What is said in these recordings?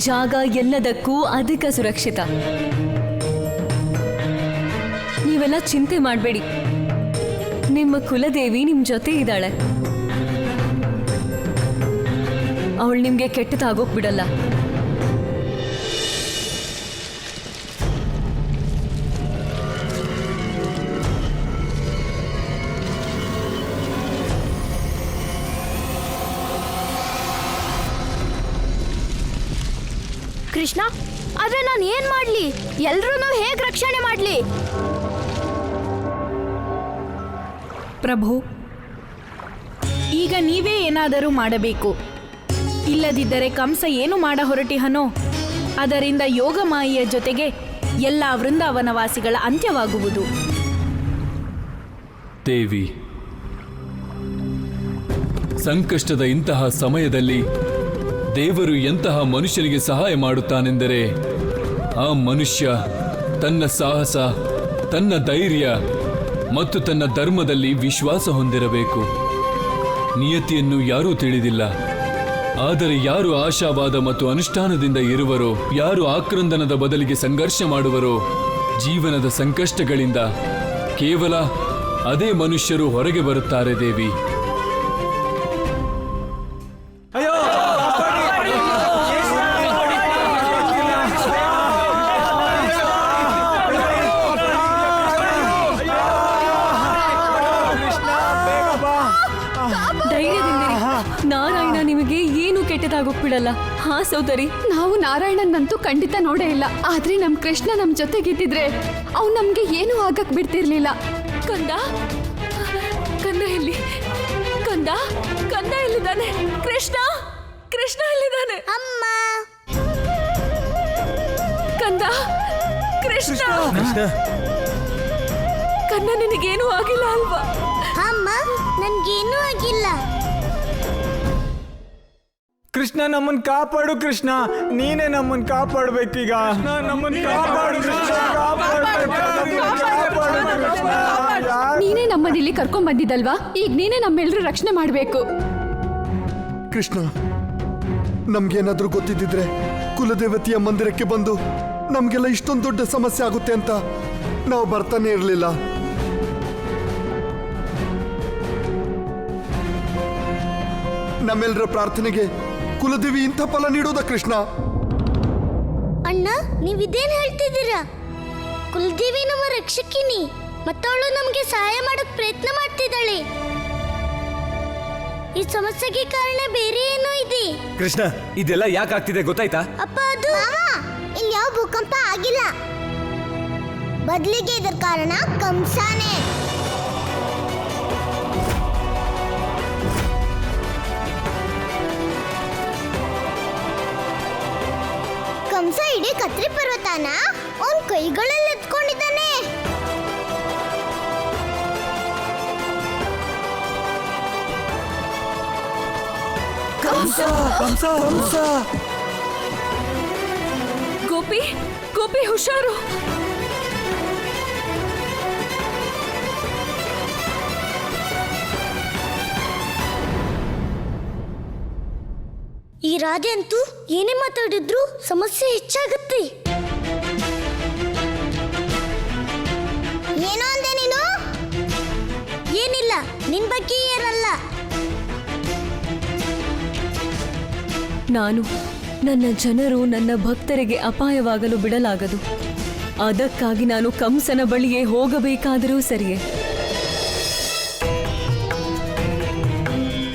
ಜಾಗ ಎಲ್ಲದಕ್ಕೂ ಅಧಿಕ ಸುರಕ್ಷಿತ. ನೀವೆಲ್ಲ ಚಿಂತೆ ಮಾಡಬೇಡಿ, ನಿಮ್ಮ ಕುಲದೇವಿ ನಿಮ್ ಜೊತೆ ಇದ್ದಾಳೆ. ಅವಳು ನಿಮ್ಗೆ ಕೆಟ್ಟದಾಗೋಕ್ ಬಿಡಲ್ಲ. ಕೃಷ್ಣ, ಆದ್ರೆ ನಾನು ಏನ್ ಮಾಡ್ಲಿ? ಎಲ್ರೂ ಹೇಗ್ ರಕ್ಷಣೆ ಮಾಡ್ಲಿ? ಪ್ರಭು, ಈಗ ನೀವೇ ಏನಾದರೂ ಮಾಡಬೇಕು. ಇಲ್ಲದಿದ್ದರೆ ಕಂಸ ಏನು ಮಾಡ ಹೊರಟಿಹನೋ ಅದರಿಂದ ಯೋಗಮಾಯಿಯ ಜೊತೆಗೆ ಎಲ್ಲ ವೃಂದಾವನವಾಸಿಗಳ ಅಂತ್ಯವಾಗುವುದು. ದೇವಿ, ಸಂಕಷ್ಟದ ಇಂತಹ ಸಮಯದಲ್ಲಿ ದೇವರು ಎಂತಹ ಮನುಷ್ಯನಿಗೆ ಸಹಾಯ ಮಾಡುತ್ತಾನೆಂದರೆ ಆ ಮನುಷ್ಯ ತನ್ನ ಸಾಹಸ, ತನ್ನ ಧೈರ್ಯ ಮತ್ತು ತನ್ನ ಧರ್ಮದಲ್ಲಿ ವಿಶ್ವಾಸ ಹೊಂದಿರಬೇಕು. ನಿಯತಿಯನ್ನು ಯಾರೂ ತಿಳಿದಿಲ್ಲ, ಆದರೆ ಯಾರು ಆಶಾವಾದ ಮತ್ತು ಅನುಷ್ಠಾನದಿಂದ ಇರುವರೋ, ಯಾರು ಆಕ್ರಂದನದ ಬದಲಿಗೆ ಸಂಘರ್ಷ ಮಾಡುವರೋ, ಜೀವನದ ಸಂಕಷ್ಟಗಳಿಂದ ಕೇವಲ ಅದೇ ಮನುಷ್ಯರು ಹೊರಗೆ ಬರುತ್ತಾರೆ. ದೇವಿ, ನಾರಾಯಣ ನಿಮಗೆ ಏನು ಕೆಟ್ಟದಾಗೋಗ್ಬಿಡಲ್ಲ. ಹಾ ಸೋದರಿ, ನಾವು ನಾರಾಯಣನ್ನಂತೂ ಖಂಡಿತ ನೋಡೇ ಇಲ್ಲ. ಆದ್ರೆ ನಮ್ ಕೃಷ್ಣ ನಮ್ ಜೊತೆಗಿದ್ದಿದ್ರೆ ಅವ್ ನಮ್ಗೆ ಏನೂ ಆಗಕ್ ಬಿಡ್ತಿರ್ಲಿಲ್ಲ. ಕಂದ, ಕಂದ ಎಲ್ಲಿ? ಕಂದ, ಕಂದ ಎಲ್ಲಿದ್ದಾನೆ? ಕೃಷ್ಣ, ಕೃಷ್ಣ ಎಲ್ಲಿದ್ದಾನೆ? ಅಮ್ಮ, ಕಂದ, ಕೃಷ್ಣ, ಕಂದ ನಿನಗೇನೂ ಆಗಿಲ್ಲ ಅಲ್ವಾ? ಅಮ್ಮ, ನನ್ಗೇನೂ ಆಗಿಲ್ಲ. ಕೃಷ್ಣ, ನಮ್ಮನ್ ಕಾಪಾಡು. ಕೃಷ್ಣ, ನೀನೇ ನಮ್ಮನ್ ಕಾಪಾಡ್ಬೇಕೀಗ. ನಮ್ಮನ್ ಕಾಪಾಡು ಕೃಷ್ಣ, ನೀನೇ ನಮ್ಮನ್ನ ಇಲ್ಲಿ ಕರ್ಕೊಂಡ್ ಬಂದಿದ್ದಲ್ವಾ? ಈಗ ನೀನೇ ನಮ್ಮೆಲ್ರೂ ರಕ್ಷಣೆ ಮಾಡ್ಬೇಕು. ಕೃಷ್ಣ, ನಮ್ಗೇನಾದ್ರೂ ಗೊತ್ತಿದ್ದಿದ್ರೆ ಕುಲದೇವತೆಯ ಮಂದಿರಕ್ಕೆ ಬಂದು ನಮ್ಗೆಲ್ಲ ಇಷ್ಟೊಂದು ದೊಡ್ಡ ಸಮಸ್ಯೆ ಆಗುತ್ತೆ ಅಂತ ನಾವು ಬರ್ತಾನೆ ಇರಲಿಲ್ಲ. ನಮ್ಮೆಲ್ಲರ ಪ್ರಾರ್ಥನೆಗೆ ಕುಲದೇವಿ ಇಂಥ ಫಲ ನೀಡೋದ? ಕೃಷ್ಣ ಅಣ್ಣ, ನೀವಿದೇನ್ ಹೇಳ್ತಿದ್ದೀರಾ? ಕುಲದೇವಿ ನಮ್ಮ ರಕ್ಷಕಿನಿ, ಮತ್ತವಳು ನಮ್ಗೆ ಸಹಾಯ ಮಾಡಕ್ ಪ್ರಯತ್ನ ಮಾಡ್ತಿದ್ದಾಳೆ. ಈ ಸಮಸ್ಯೆಗೆ ಕಾರಣ ಬೇರೆ ಏನೋ ಇದೆ. ಕೃಷ್ಣ, ಇದೆಲ್ಲ ಯಾಕೆ ಆಗ್ತಿದೆ ಗೊತ್ತಾಯ್ತಾ? ಅಪ್ಪ, ಅದು ಇಲ್ಲಿ ಯಾವ ಭೂಕಂಪ ಆಗಿಲ್ಲ. ಬದಲಿಗೆ ಇದರ ಕಾರಣ ಕಂಸಾನೆ. ಕಂಸ ಇಡೀ ಕತ್ರಿ ಪರ್ವತನ ಅವನ್ ಕೈಗಳಲ್ಲಿ ಎತ್ಕೊಂಡಿದ್ದಾನೆ. ಗೋಪಿ, ಗೋಪಿ ಹುಷಾರು. ಈ ರಾಧೆ ಅಂತೂ ಏನೇ ಮಾತಾಡಿದ್ರು ಸಮಸ್ಯೆ ಹೆಚ್ಚಾಗುತ್ತೆ. ಏನೋ ಅಂದೆ ನೀನು? ಏನಿಲ್ಲ, ನಿನ್ ಬಗ್ಗೆ ಏನಲ್ಲ. ನಾನು, ನನ್ನ ಜನರು, ನನ್ನ ಭಕ್ತರಿಗೆ ಅಪಾಯವಾಗಲು ಬಿಡಲಾಗದು. ಅದಕ್ಕಾಗಿ ನಾನು ಕಂಸನ ಬಳಿಯೇ ಹೋಗಬೇಕಾದರೂ ಸರಿಯೇ.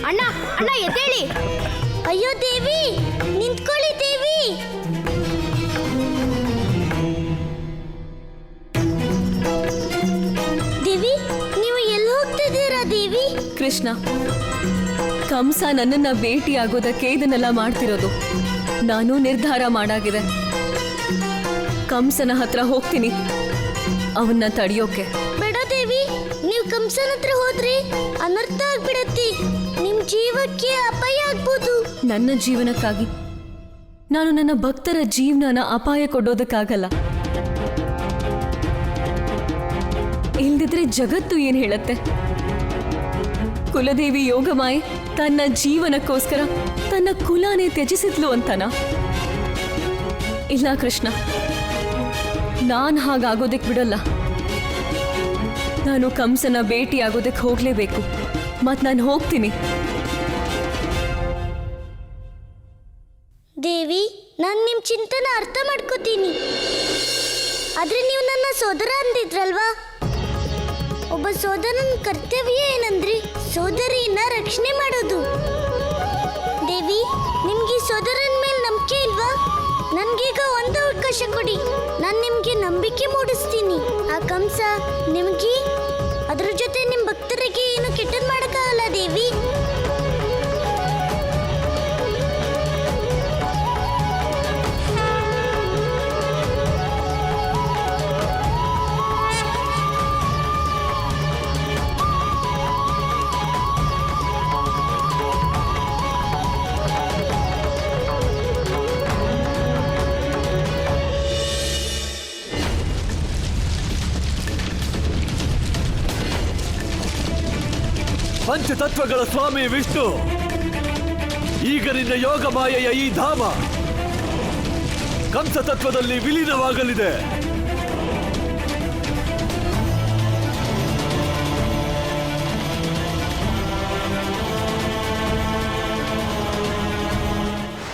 ಅಣ್ಣ, ಅಣ್ಣ ಎದ್ದೇಳಿ. ಅಯ್ಯೋ ದೇವಿ, ನಿಂತ್ಕೊಳ್ಳಿ ದೇವಿ. ದೇವಿ, ನೀವು ಎಲ್ಲಿ ಹೋಗ್ತಿದ್ದೀರಾ ದೇವಿ? ಕೃಷ್ಣ, ಕಂಸ ನನ್ನನ್ನ ಭೇಟಿಯಾಗೋದಕ್ಕೆ ಇದನ್ನೆಲ್ಲ ಮಾಡ್ತಿರೋದು. ನಾನು ನಿರ್ಧಾರ ಮಾಡಾಗಿದೆ. ಕಂಸನ ಹತ್ರ ಹೋಗ್ತೀನಿ, ಅವನ್ನ ತಡೆಯೋಕೆ. ಬೇಡ ದೇವಿ, ನೀವು ಕಂಸನ ಹತ್ರ ಹೋದ್ರೆ ಅನರ್ಥ ಆಗ್ಬಿಡತ್ತಿ. ನಿಮ್ ಜೀವಕ್ಕೆ ಅಪಾಯ ಆಗ್ಬೋದು. ನನ್ನ ಜೀವನಕ್ಕಾಗಿ ನಾನು ನನ್ನ ಭಕ್ತರ ಜೀವನನ ಅಪಾಯ ಕೊಡೋದಕ್ಕಾಗಲ್ಲ. ಇಲ್ದಿದ್ರೆ ಜಗತ್ತು ಏನ್ ಹೇಳತ್ತೆ? ಕುಲದೇವಿ ಯೋಗಮಾಯೆ ತನ್ನ ಜೀವನಕ್ಕೋಸ್ಕರ ತನ್ನ ಕುಲಾನೇ ತ್ಯಜಿಸಿದ್ಲು ಅಂತನಾ? ಇಲ್ಲ ಕೃಷ್ಣ, ನಾನು ಹಾಗಾಗೋದಕ್ಕೆ ಬಿಡಲ್ಲ. ನಾನು ಕಂಸನ ಭೇಟಿ ಆಗೋದಕ್ಕೆ ಹೋಗ್ಲೇಬೇಕು. ಮತ್ ನಾನು ಹೋಗ್ತೀನಿ. ದೇವಿ, ನಾನು ನಿಮ್ಮ ಚಿಂತನ ಅರ್ಥ ಮಾಡ್ಕೋತೀನಿ. ಆದ್ರೆ ನೀವು ನನ್ನ ಸೋದರ ಅಂದಿದ್ರಲ್ವಾ? ಒಬ್ಬ ಸೋದರನ ಕರ್ತವ್ಯ ಏನಂದ್ರಿ? ಸೋದರಿಯನ್ನ ರಕ್ಷಣೆ ಮಾಡೋದು. ದೇವಿ, ನಿಮ್ಗೆ ಈ ಸೋದರನ ಮೇಲೆ ನಂಬಿಕೆ ಇಲ್ವಾ? ನನ್ಗೀಗ ಒಂದು ಅವಕಾಶ ಕೊಡಿ, ನಾನು ನಿಮ್ಗೆ ನಂಬಿಕೆ ಮೂಡಿಸ್ತೀನಿ. ಆ ಕಂಸ ನಿಮ್ಗೆ, ಅದ್ರ ಜೊತೆ ನಿಮ್ಮ ಭಕ್ತರಿಗೆ ಏನು ಕೆಟ್ಟದ್ ಮಾಡಕ್ಕಾಗಲ್ಲ ದೇವಿ. ಪಂಚತತ್ವಗಳ ಸ್ವಾಮಿ ವಿಷ್ಣು, ಈಗ ನಿನ್ನ ಯೋಗ ಮಾಯೆಯ ಈ ಧಾಮ ಕಂಸತತ್ವದಲ್ಲಿ ವಿಲೀನವಾಗಲಿದೆ.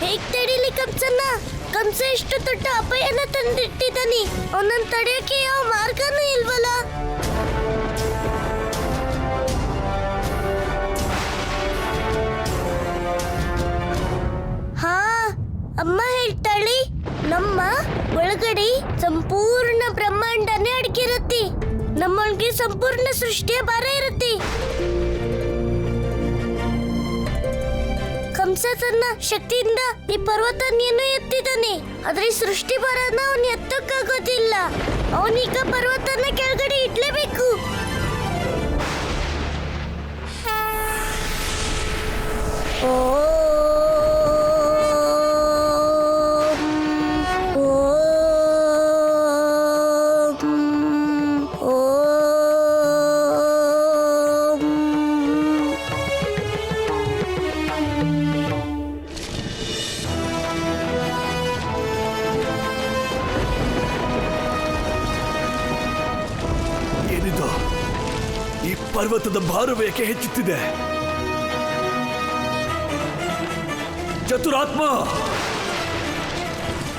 ಹೇಗ್ ತಡೀಲಿ ಕಂಸನ್ನ? ಕಂಸ ಎಷ್ಟು ದೊಡ್ಡ ಅಪಾಯನ ತಂದಿಟ್ಟಿದ್ದಾನೆ. ಅವನನ್ನ ತಡೆಯೋಕೆ ಯಾವ ಮಾರ್ಗನೂ ಇಲ್ವಲ್ಲ. ಅಮ್ಮ ಹೇಳ್ತಾಳೆ, ನಮ್ಮ ಒಳಗಡೆ ಸಂಪೂರ್ಣ ಬ್ರಹ್ಮಾಂಡನೇ ಅಡಗಿರುತ್ತೆ. ನಮ್ಮೊಳಗೆ ಸಂಪೂರ್ಣ ಸೃಷ್ಟಿಯ ಭಾರ ಇರುತ್ತೆ. ಕಂಸ ತನ್ನ ಶಕ್ತಿಯಿಂದ ಈ ಪರ್ವತನೇನು ಎತ್ತಿದ್ದಾನೆ, ಆದ್ರೆ ಸೃಷ್ಟಿ ಭಾರನ ಅವನು ಎತ್ತಕ್ಕಾಗೋದಿಲ್ಲ. ಅವನೀಗ ಪರ್ವತನ ಕೆಳಗಡೆ ಇಡ್ಲೇಬೇಕು. ಏನಿದು? ಈ ಪರ್ವತದ ಭಾರವೇಕೆ ಹೆಚ್ಚುತ್ತಿದೆ? ಚತುರಾತ್ಮ,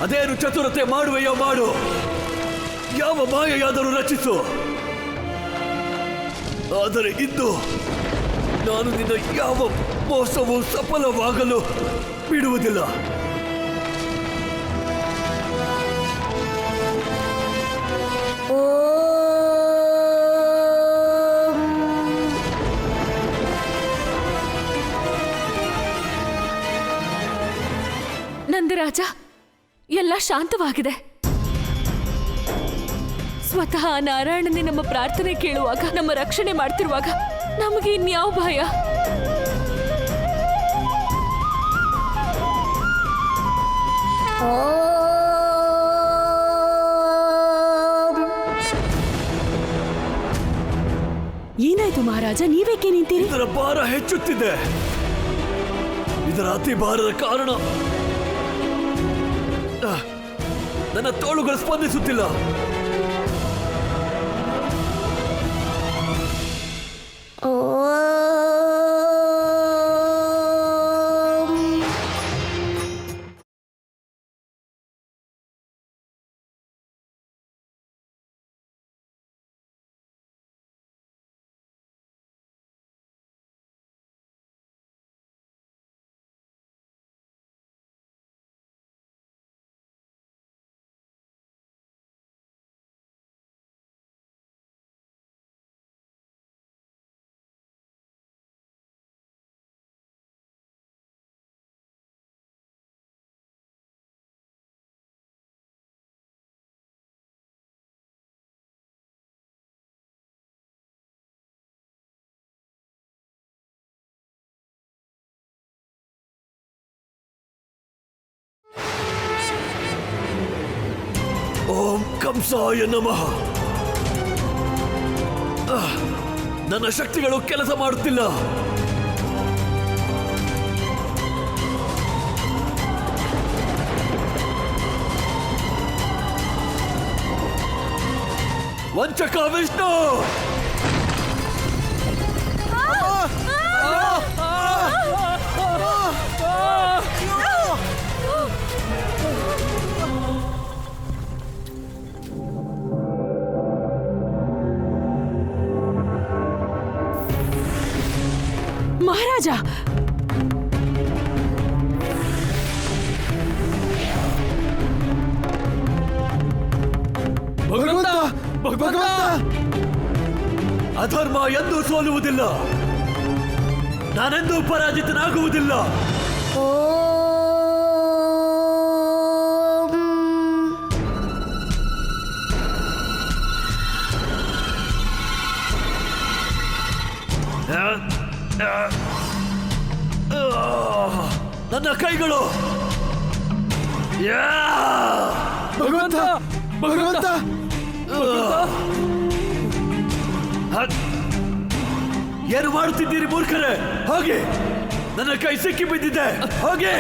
ಅದೇನು ಚತುರತೆ ಮಾಡುವೆಯೋ ಮಾಡು. ಯಾವ ಮಾಯೆಯಾದರೂ ರಚಿಸು. ಆದರೆ ಇಂದು ನಾನು ನಿನ್ನ ಯಾವ ಮೋಸವೂ ಸಫಲವಾಗಲು ಬಿಡುವುದಿಲ್ಲ. ನಂದರಾಜ, ಎಲ್ಲ ಶಾಂತವಾಗಿದೆ. ಸ್ವತಃ ನಾರಾಯಣನೇ ನಮ್ಮ ಪ್ರಾರ್ಥನೆ ಕೇಳುವಾಗ, ನಮ್ಮ ರಕ್ಷಣೆ ಮಾಡ್ತಿರುವಾಗ ನಮಗೆ ಇನ್ಯಾವ ಭಯ? ಏನಾಯ್ತು ಮಹಾರಾಜ, ನೀವೇಕೆ ನಿಂತೀರಿ? ಇದರ ಭಾರ ಹೆಚ್ಚುತ್ತಿದೆ. ಇದರ ಅತಿ ಭಾರದ ಕಾರಣ ನನ್ನ ತೋಳುಗಳು ಸ್ಪಂದಿಸುತ್ತಿಲ್ಲ. ಓಂ ಕಂಸಾಯ ನಮಃ. ನನ್ನ ಶಕ್ತಿಗಳು ಕೆಲಸ ಮಾಡುತ್ತಿಲ್ಲ. ವಂಚಕ ವಿಷ್ಣು! ಮಹಾರಾಜ, ಭಗವಂತ ಭಗವಂತ ಅಧರ್ಮ ಎಂದೂ ಸೋಲುವುದಿಲ್ಲ. ನಾನೆಂದೂ ಪರಾಜಿತನಾಗುವುದಿಲ್ಲ. ನನ್ನ ಕೈಗಳು! ಭಗವಂತ ಭಗವಂತ ಏನು ಮಾಡುತ್ತಿದ್ದೀರಿ ಮೂರ್ಖರೇ? ಹೋಗಿ! ನನ್ನ ಕೈ ಸಿಕ್ಕಿ ಬಿದ್ದಿದೆ, ಹೋಗಿ!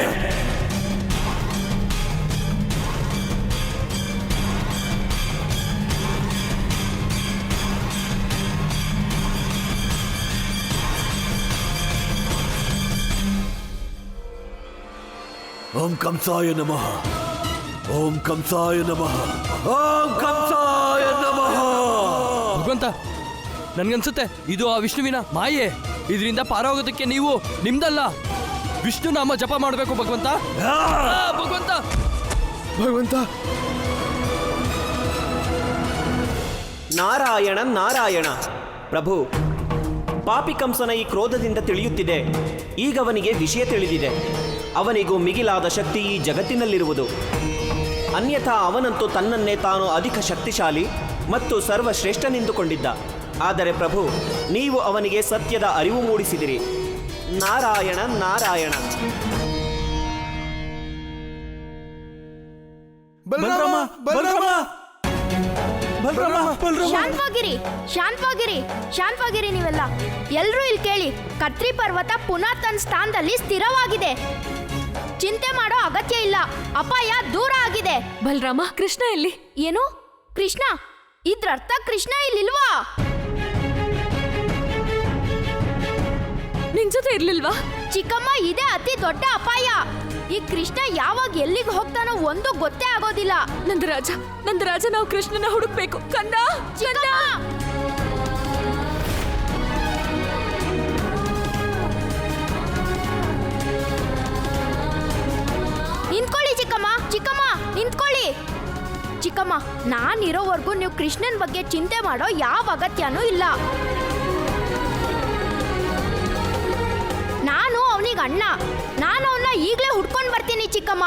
ಓಂ ಕಂಸಾಯ ನಮಃ, ಓಂ ಕಂಸಾಯ ನಮಃ, ಓಂ ಕಂಸಾಯ ನಮಃ. ಭಗವಂತ, ನನ್ಗನ್ಸುತ್ತೆ ಇದು ಆ ವಿಷ್ಣುವಿನ ಮಾಯೆ. ಇದರಿಂದ ಪಾರಾಗೋದಕ್ಕೆ ನೀವು ನಿಮ್ದಲ್ಲ, ವಿಷ್ಣು ನಾಮ ಜಪ ಮಾಡಬೇಕು ಭಗವಂತ. ಭಗವಂತ ಭಗವಂತ ನಾರಾಯಣ ನಾರಾಯಣ. ಪ್ರಭು, ಪಾಪಿ ಕಂಸನ ಈ ಕ್ರೋಧದಿಂದ ತಿಳಿಯುತ್ತಿದೆ. ಈಗ ಅವನಿಗೆ ವಿಷಯ ತಿಳಿದಿದೆ. ಅವನಿಗೂ ಮಿಗಿಲಾದ ಶಕ್ತಿ ಈ ಜಗತ್ತಿನಲ್ಲಿರುವುದು. ಅನ್ಯಥಾ ಅವನಂತೂ ತನ್ನನ್ನೇ ತಾನು ಅಧಿಕ ಶಕ್ತಿಶಾಲಿ ಮತ್ತು ಸರ್ವಶ್ರೇಷ್ಠನೆಂದುಕೊಂಡಿದ್ದ. ಆದರೆ ಪ್ರಭು, ನೀವು ಅವನಿಗೆ ಸತ್ಯದ ಅರಿವು ಮೂಡಿಸಿದಿರಿ. ನಾರಾಯಣ ನಾರಾಯಣ. ಬಲರಾಮ ಬಲರಾಮ ಬಲರಾಮ ಬಲರಾಮ ಶಾಂತವಾಗಿರಿ, ಶಾಂತವಾಗಿರಿ, ಶಾಂತವಾಗಿರಿ ನೀವೆಲ್ಲ. ಎಲ್ರೂ ಇಲ್ಲಿ ಕೇಳಿ. ಕತ್ರಿ ಪರ್ವತ ಪುನಃ ತನ್ನ ಸ್ಥಾನದಲ್ಲಿ ಸ್ಥಿರವಾಗಿದೆ. ಚಿಂತೆ ಮಾಡೋ ಅಗತ್ಯ ಇಲ್ಲ. ಅಪಾಯ ದೂರ ಆಗಿದೆ. ಬಲರಾಮ, ಕೃಷ್ಣ ಎಲ್ಲಿ? ಏನು? ಕೃಷ್ಣ? ಇದ್ರರ್ಥ ಕೃಷ್ಣ ಇಲ್ಲಿಲ್ವಾ? ನಿನ್ ಜೊತೆ ಇರ್ಲಿಲ್ವಾ? ಚಿಕ್ಕಮ್ಮ, ಇದೇ ಅತಿ ದೊಡ್ಡ ಅಪಾಯ. ಈ ಕೃಷ್ಣ ಯಾವಾಗ ಎಲ್ಲಿಗೆ ಹೋಗ್ತಾನೋ ಒಂದು ಗೊತ್ತೇ ಆಗೋದಿಲ್ಲ. ನಂದರಾಜ, ನಾವು ಕೃಷ್ಣನ ಹುಡುಕ್ಬೇಕು. ಕಂದ, ಚಿಕ್ಕಮ್ಮ! ನಿಂತ್ಕೊಳ್ಳಿ ಚಿಕ್ಕಮ್ಮ, ಚಿಕ್ಕಮ್ಮ ನಿಂತ್ಕೊಳ್ಳಿ. ಚಿಕ್ಕಮ್ಮ, ನಾನಿರೋವರೆಗೂ ನೀವು ಕೃಷ್ಣನ್ ಬಗ್ಗೆ ಚಿಂತೆ ಮಾಡೋ ಯಾವ ಅಗತ್ಯನೂ ಇಲ್ಲ. ನಾನು ಅವನಿಗೆ ಅಣ್ಣ. ನಾನು ಅವನ್ನ ಈಗಲೇ ಹುಡ್ಕೊಂಡು ಬರ್ತೀನಿ ಚಿಕ್ಕಮ್ಮ.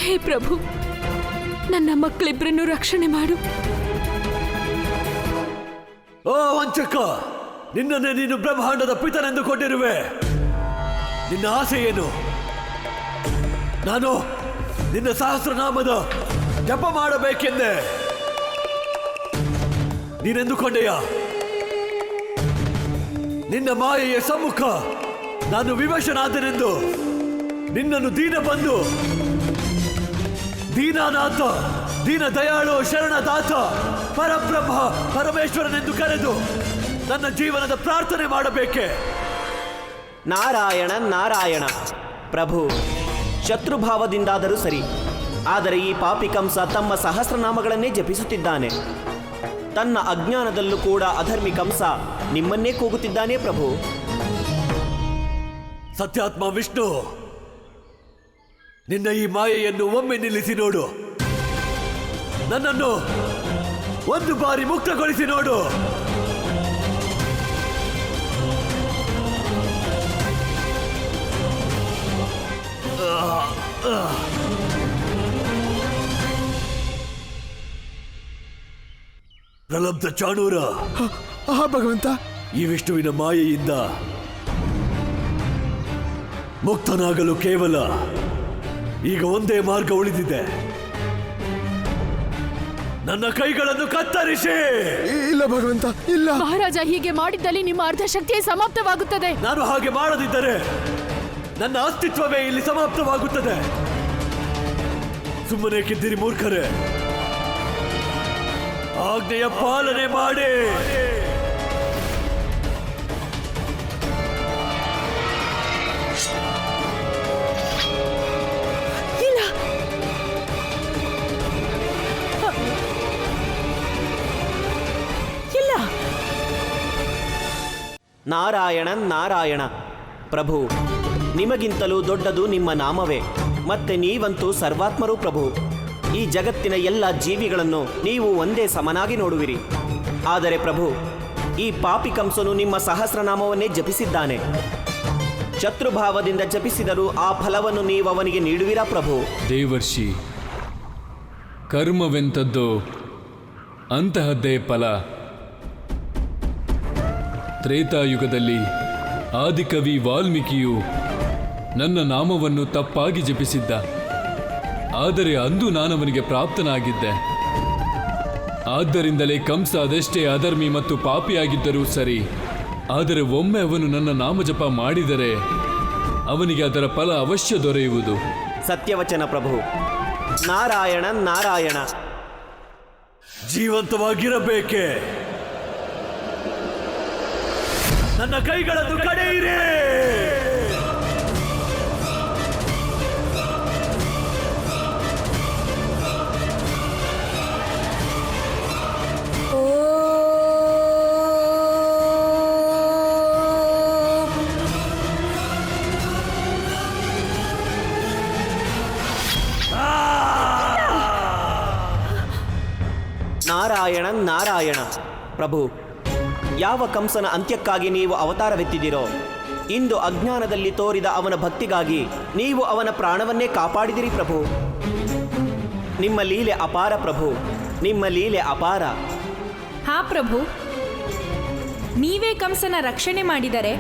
ಹೇ ಪ್ರಭು, ನನ್ನ ಮಕ್ಕಳಿಬ್ಬರನ್ನು ರಕ್ಷಣೆ ಮಾಡು. ಓ ವಂಚಕ! ನಿನ್ನನ್ನೇ ನೀನು ಬ್ರಹ್ಮಾಂಡದ ಪಿತನೆಂದುಕೊಂಡಿರುವೆ. ನಿನ್ನ ಆಸೆ ಏನು? ನಾನು ನಿನ್ನ ಸಹಸ್ರನಾಮದ ಜಪ ಮಾಡಬೇಕೆಂದೆ ನೀನೆಂದುಕೊಂಡೆಯ? ನಿನ್ನ ಮಾಯೆಯ ಸಮ್ಮುಖ ನಾನು ವಿವಶನಾದನೆಂದು ನಿನ್ನನ್ನು ದೀನಬಂಧು, ದೀನಾನಾಥ, ದೀನ ದಯಾಳು, ಶರಣದಾತ, ಪರಬ್ರಹ್ಮ ಪರಮೇಶ್ವರನೆಂದು ಕರೆದು ನನ್ನ ಜೀವನದ ಪ್ರಾರ್ಥನೆ ಮಾಡಬೇಕೆ? ನಾರಾಯಣ ನಾರಾಯಣ. ಪ್ರಭು, ಶತ್ರುಭಾವದಿಂದಾದರೂ ಸರಿ, ಆದರೆ ಈ ಪಾಪಿ ಕಂಸ ತಮ್ಮ ಸಹಸ್ರನಾಮಗಳನ್ನೇ ಜಪಿಸುತ್ತಿದ್ದಾನೆ. ತನ್ನ ಅಜ್ಞಾನದಲ್ಲೂ ಕೂಡ ಅಧರ್ಮಿ ಕಂಸ ನಿಮ್ಮನ್ನೇ ಕೂಗುತ್ತಿದ್ದಾನೆ ಪ್ರಭು. ಸತ್ಯಾತ್ಮ ವಿಷ್ಣು, ನಿನ್ನ ಈ ಮಾಯೆಯನ್ನು ಒಮ್ಮೆ ನಿಲ್ಲಿಸಿ ನೋಡು. ನನ್ನನ್ನು ಒಂದು ಬಾರಿ ಮುಕ್ತಗೊಳಿಸಿ ನೋಡು. ಪ್ರಲಬ್ಧ ಚಾಣೂರ, ಭಗವಂತ, ಈ ವಿಷ್ಣುವಿನ ಮಾಯೆಯಿಂದ ಮುಕ್ತನಾಗಲು ಕೇವಲ ಈಗ ಒಂದೇ ಮಾರ್ಗ ಉಳಿದಿದೆ. ನನ್ನ ಕೈಗಳನ್ನು ಕತ್ತರಿಸಿ. ಇಲ್ಲ ಭಗವಂತ, ಇಲ್ಲ. ಮಹಾರಾಜ, ಹೀಗೆ ಮಾಡಿದ್ದಲ್ಲಿ ನಿಮ್ಮ ಅರ್ಧ ಶಕ್ತಿಯೇ ಸಮಾಪ್ತವಾಗುತ್ತದೆ. ನಾನು ಹಾಗೆ ಮಾಡದಿದ್ದರೆ ನನ್ನ ಅಸ್ತಿತ್ವವೇ ಇಲ್ಲಿ ಸಮಾಪ್ತವಾಗುತ್ತದೆ. ಸುಮ್ಮನೆ ಕಿದ್ದಿರಿ ಮೂರ್ಖರೇ, ಆಜ್ಞೆಯ ಪಾಲನೆ ಮಾಡಿ. ನಾರಾಯಣ ನಾರಾಯಣ. ಪ್ರಭು, ನಿಮಗಿಂತಲೂ ದೊಡ್ಡದು ನಿಮ್ಮ ನಾಮವೇ. ಮತ್ತೆ ನೀವಂತೂ ಸರ್ವಾತ್ಮರು ಪ್ರಭು. ಈ ಜಗತ್ತಿನ ಎಲ್ಲ ಜೀವಿಗಳನ್ನು ನೀವು ಒಂದೇ ಸಮನಾಗಿ ನೋಡುವಿರಿ. ಆದರೆ ಪ್ರಭು, ಈ ಪಾಪಿ ಕಂಸನು ನಿಮ್ಮ ಸಹಸ್ರನಾಮವನ್ನೇ ಜಪಿಸಿದ್ದಾನೆ. ಶತ್ರುಭಾವದಿಂದ ಜಪಿಸಿದರೂ ಆ ಫಲವನ್ನು ನೀವು ಅವನಿಗೆ ನೀಡುವಿರಾ ಪ್ರಭು? ದೇವರ್ಷಿ, ಕರ್ಮವೆಂತದ್ದೋ ಅಂತಹದ್ದೇ ಫಲ. ತ್ರೇತಾಯುಗದಲ್ಲಿ ಆದಿಕವಿ ವಾಲ್ಮೀಕಿಯು ನನ್ನ ನಾಮವನ್ನು ತಪ್ಪಾಗಿ ಜಪಿಸಿದ್ದ. ಆದರೆ ಅಂದು ನಾನವನಿಗೆ ಪ್ರಾಪ್ತನಾಗಿದ್ದೆ. ಆದ್ದರಿಂದಲೇ ಕಂಸ ಅದೆಷ್ಟೇ ಅಧರ್ಮಿ ಮತ್ತು ಪಾಪಿಯಾಗಿದ್ದರೂ ಸರಿ, ಆದರೆ ಒಮ್ಮೆ ಅವನು ನನ್ನ ನಾಮಜಪ ಮಾಡಿದರೆ ಅವನಿಗೆ ಅದರ ಫಲ ಅವಶ್ಯ ದೊರೆಯುವುದು. ಸತ್ಯವಚನ ಪ್ರಭು. ನಾರಾಯಣ ನಾರಾಯಣ. ಜೀವಂತವಾಗಿರಬೇಕೆ? ನನ್ನ ಕೈಗಳನ್ನು ಕಡೆಯಿರಿ. ನಾರಾಯಣ ನಾರಾಯಣ. ಪ್ರಭು, ಯಾವ ಕಂಸನ ಅಂತ್ಯಕ್ಕಾಗಿ ನೀವು ಅವತಾರವೆತ್ತಿದಿರೋ, ಇಂದು ಅಜ್ಞಾನದಲ್ಲಿ ತೋರಿದ ಅವನ ಭಕ್ತಿಗಾಗಿ ನೀವು ಅವನ ಪ್ರಾಣವನ್ನೇ ಕಾಪಾಡಿದಿರಿ ಪ್ರಭು. ನಿಮ್ಮ ಲೀಲೆ ಅಪಾರ ಪ್ರಭು, ನಿಮ್ಮ ಲೀಲೆ ಅಪಾರ. ಹಾ ಪ್ರಭು, ನೀವೇ ಕಂಸನ ರಕ್ಷಣೆ ಮಾಡಿದರೆ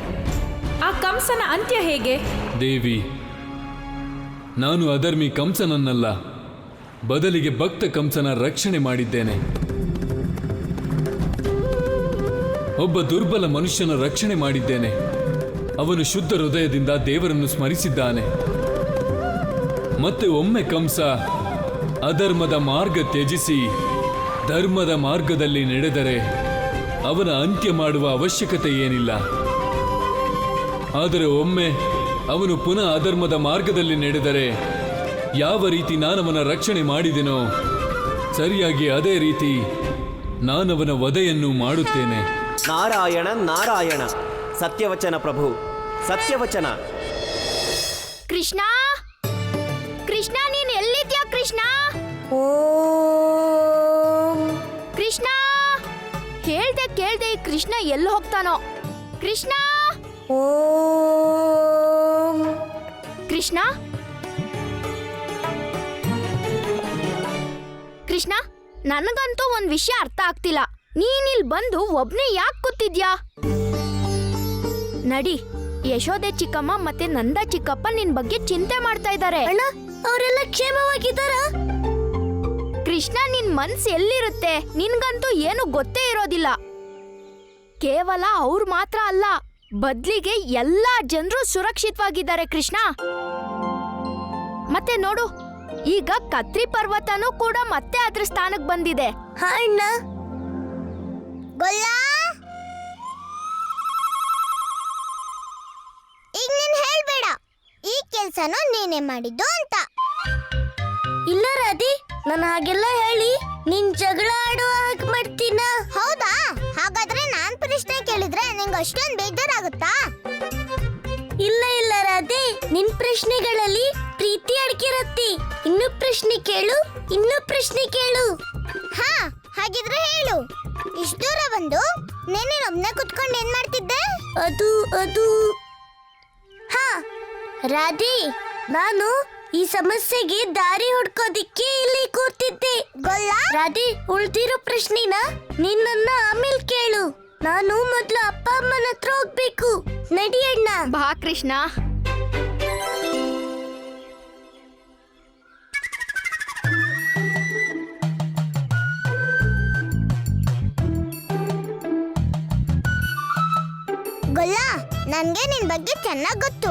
ಆ ಕಂಸನ ಅಂತ್ಯ ಹೇಗೆ? ದೇವಿ, ನಾನು ಅಧರ್ಮಿ ಕಂಸನನ್ನಲ್ಲ, ಬದಲಿಗೆ ಭಕ್ತ ಕಂಸನ ರಕ್ಷಣೆ ಮಾಡಿದ್ದೇನೆ. ಒಬ್ಬ ದುರ್ಬಲ ಮನುಷ್ಯನ ರಕ್ಷಣೆ ಮಾಡಿದ್ದೇನೆ. ಅವನು ಶುದ್ಧ ಹೃದಯದಿಂದ ದೇವರನ್ನು ಸ್ಮರಿಸಿದ್ದಾನೆ. ಮತ್ತೆ ಒಮ್ಮೆ ಕಂಸ ಅಧರ್ಮದ ಮಾರ್ಗ ತ್ಯಜಿಸಿ ಧರ್ಮದ ಮಾರ್ಗದಲ್ಲಿ ನಡೆದರೆ ಅವನ ಅಂತ್ಯ ಮಾಡುವ ಅವಶ್ಯಕತೆ ಏನಿಲ್ಲ. ಆದರೆ ಒಮ್ಮೆ ಅವನು ಪುನಃ ಅಧರ್ಮದ ಮಾರ್ಗದಲ್ಲಿ ನಡೆದರೆ ಯಾವ ರೀತಿ ನಾನವನ ರಕ್ಷಣೆ ಮಾಡಿದೆನೋ ಸರಿಯಾಗಿ ಅದೇ ರೀತಿ ನಾನವನ ವಧೆಯನ್ನು ಮಾಡುತ್ತೇನೆ. ನಾರಾಯಣ ನಾರಾಯಣ. ಸತ್ಯವಚನ ಪ್ರಭು, ಸತ್ಯವಚನ. ಕೃಷ್ಣ, ಕೃಷ್ಣ, ನೀನ್ ಎಲ್ಲಿದ್ಯಾ ಕೃಷ್ಣ? ಕೃಷ್ಣ, ಹೇಳ್ದೆ ಕೇಳ್ದೆ ಈ ಕೃಷ್ಣ ಎಲ್ಲಿ ಹೋಗ್ತಾನೋ? ಕೃಷ್ಣ, ಕೃಷ್ಣ, ಕೃಷ್ಣ, ನನಗಂತೂ ಒಂದ್ ವಿಷಯ ಅರ್ಥ ಆಗ್ತಿಲ್ಲ. ನೀನಿಲ್ ಬಂದು ಒಬ್ನೇ ಯಾಕೆ ಕೂತಿದ್ಯಾ? ನಡಿ, ಯಶೋದೆ ಚಿಕ್ಕಮ್ಮ ಮತ್ತೆ ನಂದ ಚಿಕ್ಕಪ್ಪ ನಿನ್ ಬಗ್ಗೆ ಚಿಂತೆ ಮಾಡ್ತಾ ಇದ್ದಾರೆ. ಅಣ್ಣ, ಅವರೆಲ್ಲ ಕ್ಷೇಮವಾಗಿದ್ದಾರ? ಕೃಷ್ಣ, ನಿನ್ ಮನ್ಸು ಎಲ್ಲಿರುತ್ತೆ? ನಿನ್ಗಂತೂ ಏನು ಗೊತ್ತೇ ಇರೋದಿಲ್ಲ. ಕೇವಲ ಅವ್ರು ಮಾತ್ರ ಅಲ್ಲ, ಬದ್ಲಿಗೆ ಎಲ್ಲಾ ಜನರು ಸುರಕ್ಷಿತವಾಗಿದ್ದಾರೆ ಕೃಷ್ಣ. ಮತ್ತೆ ನೋಡು, ಈಗ ಕತ್ರಿ ಪರ್ವತನೂ ಕೂಡ ಮತ್ತೆ ಅದ್ರ ಸ್ಥಾನಕ್ಕೆ ಬಂದಿದೆ. ಹಾ ಅಣ್ಣ. ಈಗ ನೀನ್ ಹೇಳ್ಬೇಡ ಈ ಕೆಲ್ಸನೂ ನೀನೇ ಮಾಡಿದ್ದು ಅಂತ. ಇಲ್ಲ ರಾಧಿ, ನಾನು ಹಾಗೆಲ್ಲ ಹೇಳಿ ನೀನ್ ಜಗಳ ಆಡುವ ಹಾಗೆ ಮಾಡ್ತೀನ. ಹೌದಾ? ಹಾಗಾದ್ರೆ ನಾನ್ ಪ್ರಶ್ನೆ ಕೇಳಿದ್ರೆ ನಿಂಗೆ ಅಷ್ಟೊಂದು ಬೇಜಾರಾಗುತ್ತಾ? ಇಲ್ಲ ಇಲ್ಲ ರಾಧೆ, ನಿನ್ ಪ್ರಶ್ನೆಗಳಲ್ಲಿ ಪ್ರೀತಿ ಅಡಗಿರತ್ತಿ. ಇನ್ನು ಪ್ರಶ್ನೆ ಕೇಳು, ಇನ್ನು ಪ್ರಶ್ನೆ ಕೇಳು. ಹಾ, ಹಾಗಿದ್ರೆ ಹೇಳು. ಇಷ್ಟು ದೂರ ಬಂದು ನೀನೊಬ್ನೇ ಕುತ್ಕೊಂಡು ಏನ್ ಮಾಡ್ತಿದ್ದೆ? ಅದು ಹಾ ರಾಧಿ, ನಾನು ಈ ಸಮಸ್ಯೆಗೆ ದಾರಿ ಹುಡ್ಕೋದಿಕ್ಕೆ ಇಲ್ಲಿ ಕೂತಿದ್ದೆ. ರಾಧಿ, ಉಳ್ದಿರೋ ಪ್ರಶ್ನೆನ ನಿನ್ನ ಆಮೇಲೆ ಕೇಳು. ನಾನು ಮೊದ್ಲು ಅಪ್ಪ ಅಮ್ಮನ ಹತ್ರ ಹೋಗ್ಬೇಕು. ನಡಿ ಅಣ್ಣ. ಬಾ ಕೃಷ್ಣ. ನನ್ಗೆ ನಿನ್ ಬಗ್ಗೆ ಚೆನ್ನಾಗ್ ಗೊತ್ತು.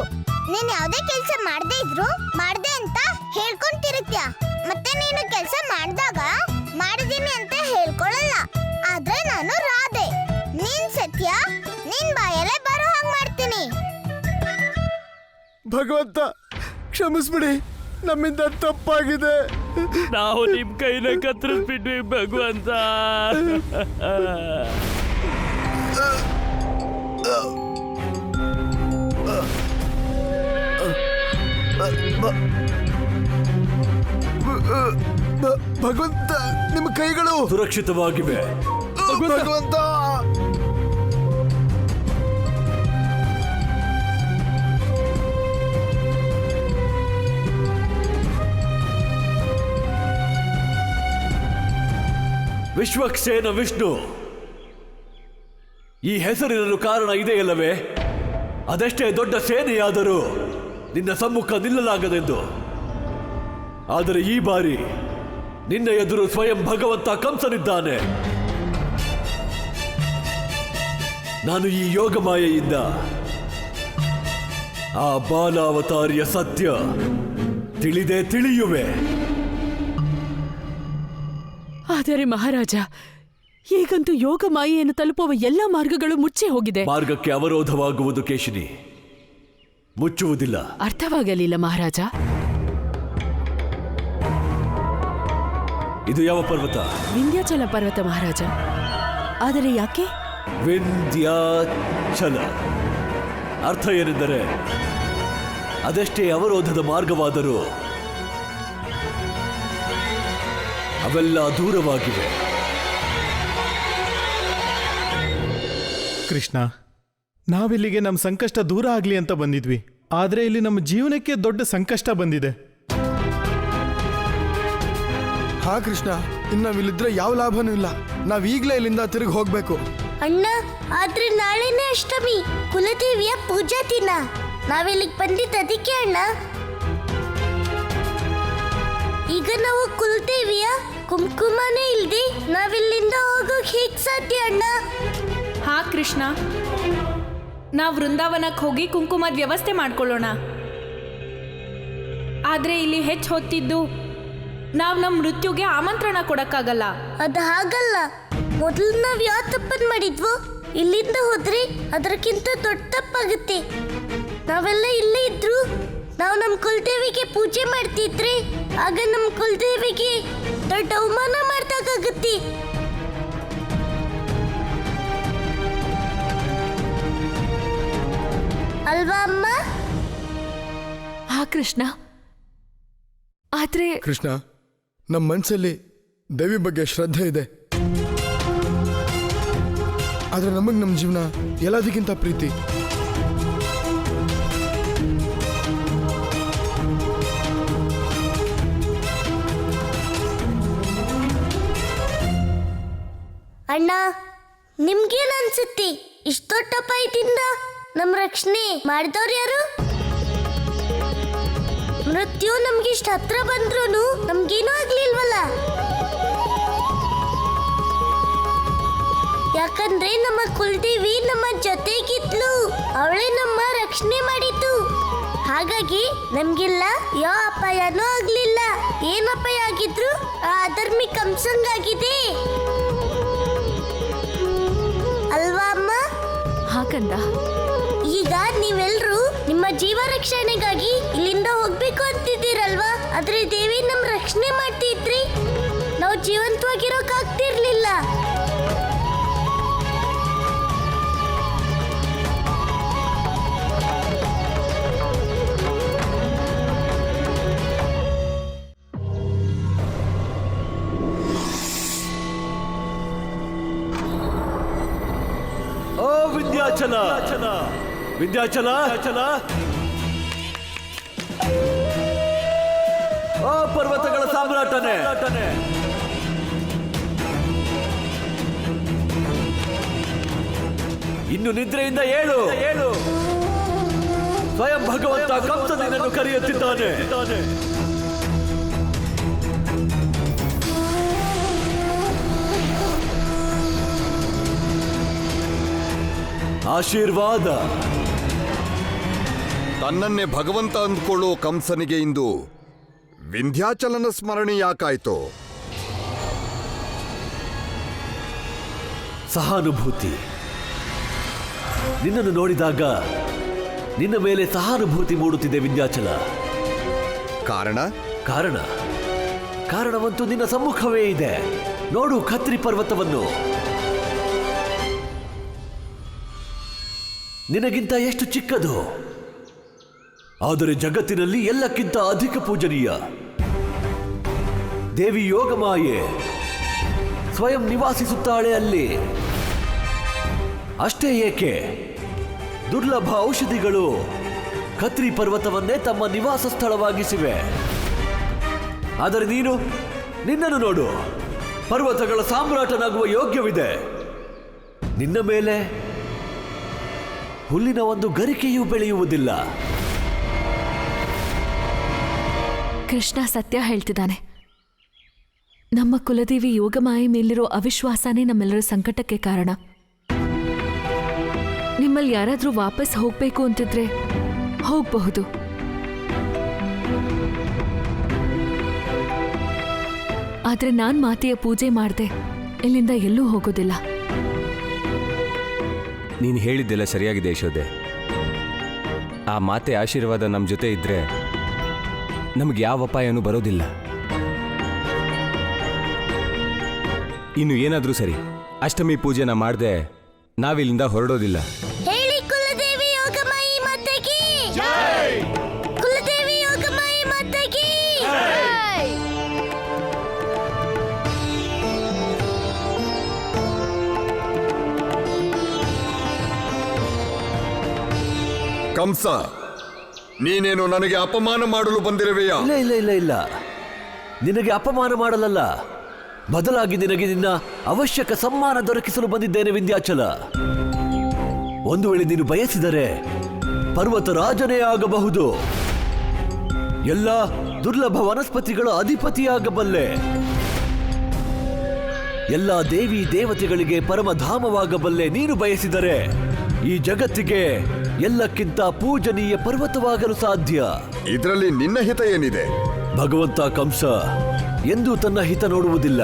ನೀನ್ ಯಾವ್ದೇ ಕೆಲ್ಸ ಮಾಡದೇ ಇದ್ರು ಮಾಡ್ದೆ ಅಂತ ಹೇಳ್ಕೊಂಡ್ ತಿರುಗ್ತ್ಯಾ. ಮತ್ತೆ ನೀನು ಕೆಲ್ಸ ಮಾಡ್ದಾಗ ಮಾಡಿದೀನಿ ಅಂತ ಹೇಳ್ಕೊಳಲ್ಲ. ಆದ್ರೆ ನಾನು ರಾಧೆ, ನೀನ್ ಸತ್ಯ, ನಿನ್ ಬಾಯಲ್ಲೇ ಬರೋ ಹಾಗೆ ಮಾಡ್ತೀನಿ. ಭಗವಂತ ಕ್ಷಮಿಸ್ಬಿಡಿ, ನಮ್ಮಿಂದ ತಪ್ಪಾಗಿದೆ. ನಾವು ನಿಮ್ ಕೈನ ಕತ್ತರಿಸ್ಬಿಟ್ವಿ ಭಗವಂತ. ಭಗವಂತ ನಿಮ್ಮ ಕೈಗಳು ಸುರಕ್ಷಿತವಾಗಿವೆ. ಭಗವಂತ ವಿಶ್ವಕ್ಸೇನ ವಿಷ್ಣು, ಈ ಹೆಸರಿರಲು ಕಾರಣ ಇದೆಯಲ್ಲವೇ? ಅದೆಷ್ಟೇ ದೊಡ್ಡ ಸೇನೆಯಾದರೂ ನಿನ್ನ ಸಮ್ಮುಖ ನಿಲ್ಲಲಾಗದೆಂದು. ಆದರೆ ಈ ಬಾರಿ ನಿನ್ನ ಎದುರು ಸ್ವಯಂ ಭಗವಂತ ಕಂಸನಿದ್ದಾನೆ. ನಾನು ಈ ಯೋಗಮಾಯೆಯಿಂದ ಆ ಬಾಲಾವತಾರಿಯ ಸತ್ಯ ತಿಳಿಯುವೆ. ಆದರೆ ಮಹಾರಾಜ, ಈಗಂತೂ ಯೋಗ ಮಾಯೆಯನ್ನು ತಲುಪುವ ಎಲ್ಲ ಮಾರ್ಗಗಳು ಮುಚ್ಚಿ ಹೋಗಿದೆ. ಮಾರ್ಗಕ್ಕೆ ಅವರೋಧವಾಗುವುದು ಕೇಶಿನಿ, ಮುಚ್ಚುವುದಿಲ್ಲ. ಅರ್ಥವಾಗಲಿಲ್ಲ ಮಹಾರಾಜ. ಇದು ಯಾವ ಪರ್ವತ? ವಿಂಧ್ಯಾಚಲ ಪರ್ವತ ಮಹಾರಾಜ. ಆದರೆ ಯಾಕೆ? ವಿಂಧ್ಯಾಚಲ ಅರ್ಥ ಏನೆಂದರೆ, ಅದೆಷ್ಟೇ ಅವರೋಧದ ಮಾರ್ಗವಾದರೂ ಅವೆಲ್ಲ ದೂರವಾಗಿವೆ. ಕೃಷ್ಣ, ನಾವಿಲ್ಲಿಗೆ ನಮ್ಮ ಸಂಕಷ್ಟ ದೂರ ಆಗ್ಲಿ ಅಂತ ಬಂದಿದ್ವಿ. ಆದ್ರೆ ಇಲ್ಲಿ ನಮ್ಮ ಜೀವನಕ್ಕೆ ದೊಡ್ಡ ಸಂಕಷ್ಟ ಬಂದಿದೆ. ಹಾ ಕೃಷ್ಣ, ಇನ್ನು ನಾವಿಲ್ಲಿದ್ರೆ ಯಾವ ಲಾಭನೂ ಇಲ್ಲ. ನಾವ್ ಈಗ್ಲೇ ಇಲ್ಲಿಂದ ತಿರುಗಿ ಹೋಗ್ಬೇಕು. ಅಣ್ಣ, ಆದ್ರೆ ನಾಳೆನೇ ಅಷ್ಟಮಿ, ಕುಲದೇವಿಯ ಪೂಜಾ ದಿನ. ನಾವಿಲ್ಲಿಗೆ ಬಂದಿದ್ದ ಅದಕ್ಕೆ ಅಣ್ಣ. ಈಗ ನಾವು ಕುಲದೇವಿಯ ಕುಂಕುಮನೇ ಇಲ್ದೆ ನಾವಿಲ್ಲಿಂದ ಹೋಗೋಕ್ ಹೇಗ್ ಸಾಧ್ಯ ಅಣ್ಣ? ಹಾ ಕೃಷ್ಣ, ನಾವು ವೃಂದಾವನಕ್ಕೆ ಹೋಗಿ ಕುಂಕುಮದ ವ್ಯವಸ್ಥೆ ಮಾಡ್ಕೊಳ್ಳೋಣ. ಆದ್ರೆ ಇಲ್ಲಿ ಹೆಚ್ಚು ಹೊತ್ತಿದ್ದು ನಾವು ನಮ್ಮ ಮೃತ್ಯುಗೆ ಆಮಂತ್ರಣ ಕೊಡಕ್ಕಾಗಲ್ಲ. ಅದು ಹಾಗಲ್ಲ. ಮೊದಲು ನಾವ್ ಯಾವ ತಪ್ಪನ್ ಮಾಡಿದ್ವೋ ಇಲ್ಲಿಂದ ಹೋದ್ರೆ ಅದಕ್ಕಿಂತ ದೊಡ್ಡ ತಪ್ಪಾಗುತ್ತೆ. ನಾವೆಲ್ಲ ಇಲ್ಲೇ ಇದ್ರು ನಾವು ನಮ್ಮ ಕುಲದೇವಿಗೆ ಪೂಜೆ ಮಾಡ್ತಿದ್ರೆ ಆಗ ನಮ್ಮ ಕುಲದೇವಿಗೆ ದೊಡ್ಡ ಅವಮಾನ ಮಾಡ್ದಾಗುತ್ತೆ. ಅಲ್ವಾ ಅಮ್ಮ? ಹಾ ಕೃಷ್ಣ, ಆದ್ರೆ ಕೃಷ್ಣ, ನಮ್ಮ ಮನಸ್ಸಲ್ಲಿ ದೇವಿ ಬಗ್ಗೆ ಶ್ರದ್ಧೆ ಇದೆ. ಆದ್ರೆ ನಮಗ್ ನಮ್ಮ ಜೀವನ ಎಲ್ಲದಕ್ಕಿಂತ ಪ್ರೀತಿ. ಅಣ್ಣ, ನಿಮ್ಗೇನ್ ಅನ್ಸುತ್ತೆ? ಇಷ್ಟೊಟ್ಟ ಅಪಾಯದಿಂದ ನಮ್ಮ ರಕ್ಷಣೆ ಮಾಡಿದವ್ರು ಯಾರು? ಮೃತ್ಯು ನಮ್ಗೆ ಇಷ್ಟ ಹತ್ರ ಬಂದ್ರು ನಮ್ಗೇನೂ ಆಗ್ಲಿಲ್ವಲ್ಲ. ಯಾಕಂದ್ರೆ ನಮ್ಮ ಕುಲದೇವಿ ನಮ್ಮ ಜೊತೆಗಿದ್ಲು, ಅವಳೇ ನಮ್ಮ ರಕ್ಷಣೆ ಮಾಡಿದ್ದು. ಹಾಗಾಗಿ ನಮ್ಗೆಲ್ಲ ಯಾವ ಅಪಾಯನೂ ಆಗ್ಲಿಲ್ಲ. ಏನ್ ಅಪಾಯ ಆಗಿದ್ರು ಆ ಅಧರ್ಮಿ ಕಂಸಂಗಾಗಿದೆ, ಅಲ್ವಾ ಅಮ್ಮ? ಹಾಕಂದ. ಈಗ ನೀವೆಲ್ರೂ ನಿಮ್ಮ ಜೀವ ರಕ್ಷಣೆಗಾಗಿ ಇಲ್ಲಿಂದ ಹೋಗ್ಬೇಕು ಅಂತಿದ್ದೀರಲ್ವಾ? ಆದ್ರೆ ದೇವಿ ನಮ್ ರಕ್ಷಣೆ ಮಾಡ್ತಿದ್ರಿ ನಾವು ಜೀವಂತವಾಗಿರೋಕ್ ಆಗ್ತಿರ್ಲಿಲ್ಲ. ಓ ವಿಂಧ್ಯಾಚಲ, ವಿಂಧ್ಯಾಚಲ, ಓ ಪರ್ವತಗಳ ಸಾಮ್ರಾಟನೆ, ಇನ್ನು ನಿದ್ರೆಯಿಂದ ಏಳು. ಸ್ವಯಂ ಭಗವಂತ ಕಂಸ ನಿನ್ನನ್ನು ಕರೆಯುತ್ತಿದ್ದಾನೆ. ಆಶೀರ್ವಾದ. ತನ್ನನ್ನೇ ಭಗವಂತ ಅಂದ್ಕೊಳ್ಳೋ ಕಂಸನಿಗೆ ಇಂದು ವಿಂಧ್ಯಾಚಲನ ಸ್ಮರಣೆ ಯಾಕಾಯ್ತು? ಸಹಾನುಭೂತಿ. ನಿನ್ನನ್ನು ನೋಡಿದಾಗ ನಿನ್ನ ಮೇಲೆ ಸಹಾನುಭೂತಿ ಮೂಡುತ್ತಿದೆ ವಿಂಧ್ಯಾಚಲ. ಕಾರಣವಂತೂ ನಿನ್ನ ಸಮ್ಮುಖವೇ ಇದೆ. ನೋಡು ಖತ್ರಿ ಪರ್ವತವನ್ನು. ನಿನಗಿಂತ ಎಷ್ಟು ಚಿಕ್ಕದು, ಆದರೆ ಜಗತ್ತಿನಲ್ಲಿ ಎಲ್ಲಕ್ಕಿಂತ ಅಧಿಕ ಪೂಜನೀಯ. ದೇವಿ ಯೋಗಮಾಯೆ ಸ್ವಯಂ ನಿವಾಸಿಸುತ್ತಾಳೆ ಅಲ್ಲಿ. ಅಷ್ಟೇ ಏಕೆ, ದುರ್ಲಭ ಔಷಧಿಗಳು ಖತ್ರಿ ಪರ್ವತವನ್ನೇ ತಮ್ಮ ನಿವಾಸ ಸ್ಥಳವಾಗಿಸಿವೆ. ಆದರೆ ನಿನ್ನನ್ನು ನೋಡು, ಪರ್ವತಗಳ ಸಾಮ್ರಾಟನಾಗುವ ಯೋಗ್ಯವಿದೆ. ನಿನ್ನ ಮೇಲೆ ಹುಲ್ಲಿನ ಒಂದು ಗರಿಕೆಯೂ ಬೆಳೆಯುವುದಿಲ್ಲ. ಕೃಷ್ಣ ಸತ್ಯ ಹೇಳ್ತಿದ್ದಾನೆ. ನಮ್ಮ ಕುಲದೇವಿ ಯೋಗಮಾಯೆ ಮೇಲಿರೋ ಅವಿಶ್ವಾಸನೇ ನಮ್ಮೆಲ್ಲರ ಸಂಕಟಕ್ಕೆ ಕಾರಣ. ನಿಮ್ಮಲ್ಲಿ ಯಾರಾದ್ರೂ ವಾಪಸ್ ಹೋಗ್ಬೇಕು ಅಂತಿದ್ರೆ ಹೋಗಬಹುದು. ಆದ್ರೆ ನಾನ್ ಮಾತೆಯ ಪೂಜೆ ಮಾಡ್ದೆ ಇಲ್ಲಿಂದ ಎಲ್ಲೂ ಹೋಗೋದಿಲ್ಲ. ನೀನು ಹೇಳಿದ್ದೆಲ್ಲ ಸರಿಯಾಗಿದೆ ಯಶೋದೆ. ಆ ಮಾತೆ ಆಶೀರ್ವಾದ ನಮ್ಮ ಜೊತೆ ಇದ್ರೆ ನಮ್ಗೆ ಯಾವ ಅಪಾಯನೂ ಬರೋದಿಲ್ಲ. ಇನ್ನು ಏನಾದರೂ ಸರಿ, ಅಷ್ಟಮಿ ಪೂಜೆನ ಮಾಡದೆ ನಾವಿಲ್ಲಿಂದ ಹೊರಡೋದಿಲ್ಲ. ಹೇಳಿ ಕುಲದೇವಿ ಯೋಗಮಾಯಿ ಮಾತೆಗೆ ಜೈ! ಕುಲದೇವಿ ಯೋಗಮಾಯಿ ಮಾತೆಗೆ ಜೈ! ಕಂಸ, ನೀನೇನು ನನಗೆ ಅಪಮಾನ ಮಾಡಲು ಬಂದಿರುವೆಯಾ? ಇಲ್ಲ, ನಿನಗೆ ಅಪಮಾನ ಮಾಡಲಲ್ಲ, ಬದಲಾಗಿ ನಿನಗೆ ನಿನ್ನ ಅವಶ್ಯಕ ಸಮ್ಮಾನ ದೊರಕಿಸಲು ಬಂದಿದ್ದೇನೆ ವಿಂಧ್ಯಾಚಲ. ಒಂದು ವೇಳೆ ನೀನು ಬಯಸಿದರೆ ಪರ್ವತ ರಾಜನೇ ಆಗಬಹುದು. ಎಲ್ಲ ದುರ್ಲಭ ವನಸ್ಪತಿಗಳ ಅಧಿಪತಿಯಾಗಬಲ್ಲೆ. ಎಲ್ಲ ದೇವಿ ದೇವತೆಗಳಿಗೆ ಪರಮಧಾಮವಾಗಬಲ್ಲೆ. ನೀನು ಬಯಸಿದರೆ ಈ ಜಗತ್ತಿಗೆ ಎಲ್ಲಕ್ಕಿಂತ ಪೂಜನೀಯ ಪರ್ವತವಾಗಲು ಸಾಧ್ಯ. ಇದರಲ್ಲಿ ನಿನ್ನ ಹಿತ ಏನಿದೆ? ಭಗವಂತ ಕಂಸ ಎಂದೂ ತನ್ನ ಹಿತ ನೋಡುವುದಿಲ್ಲ.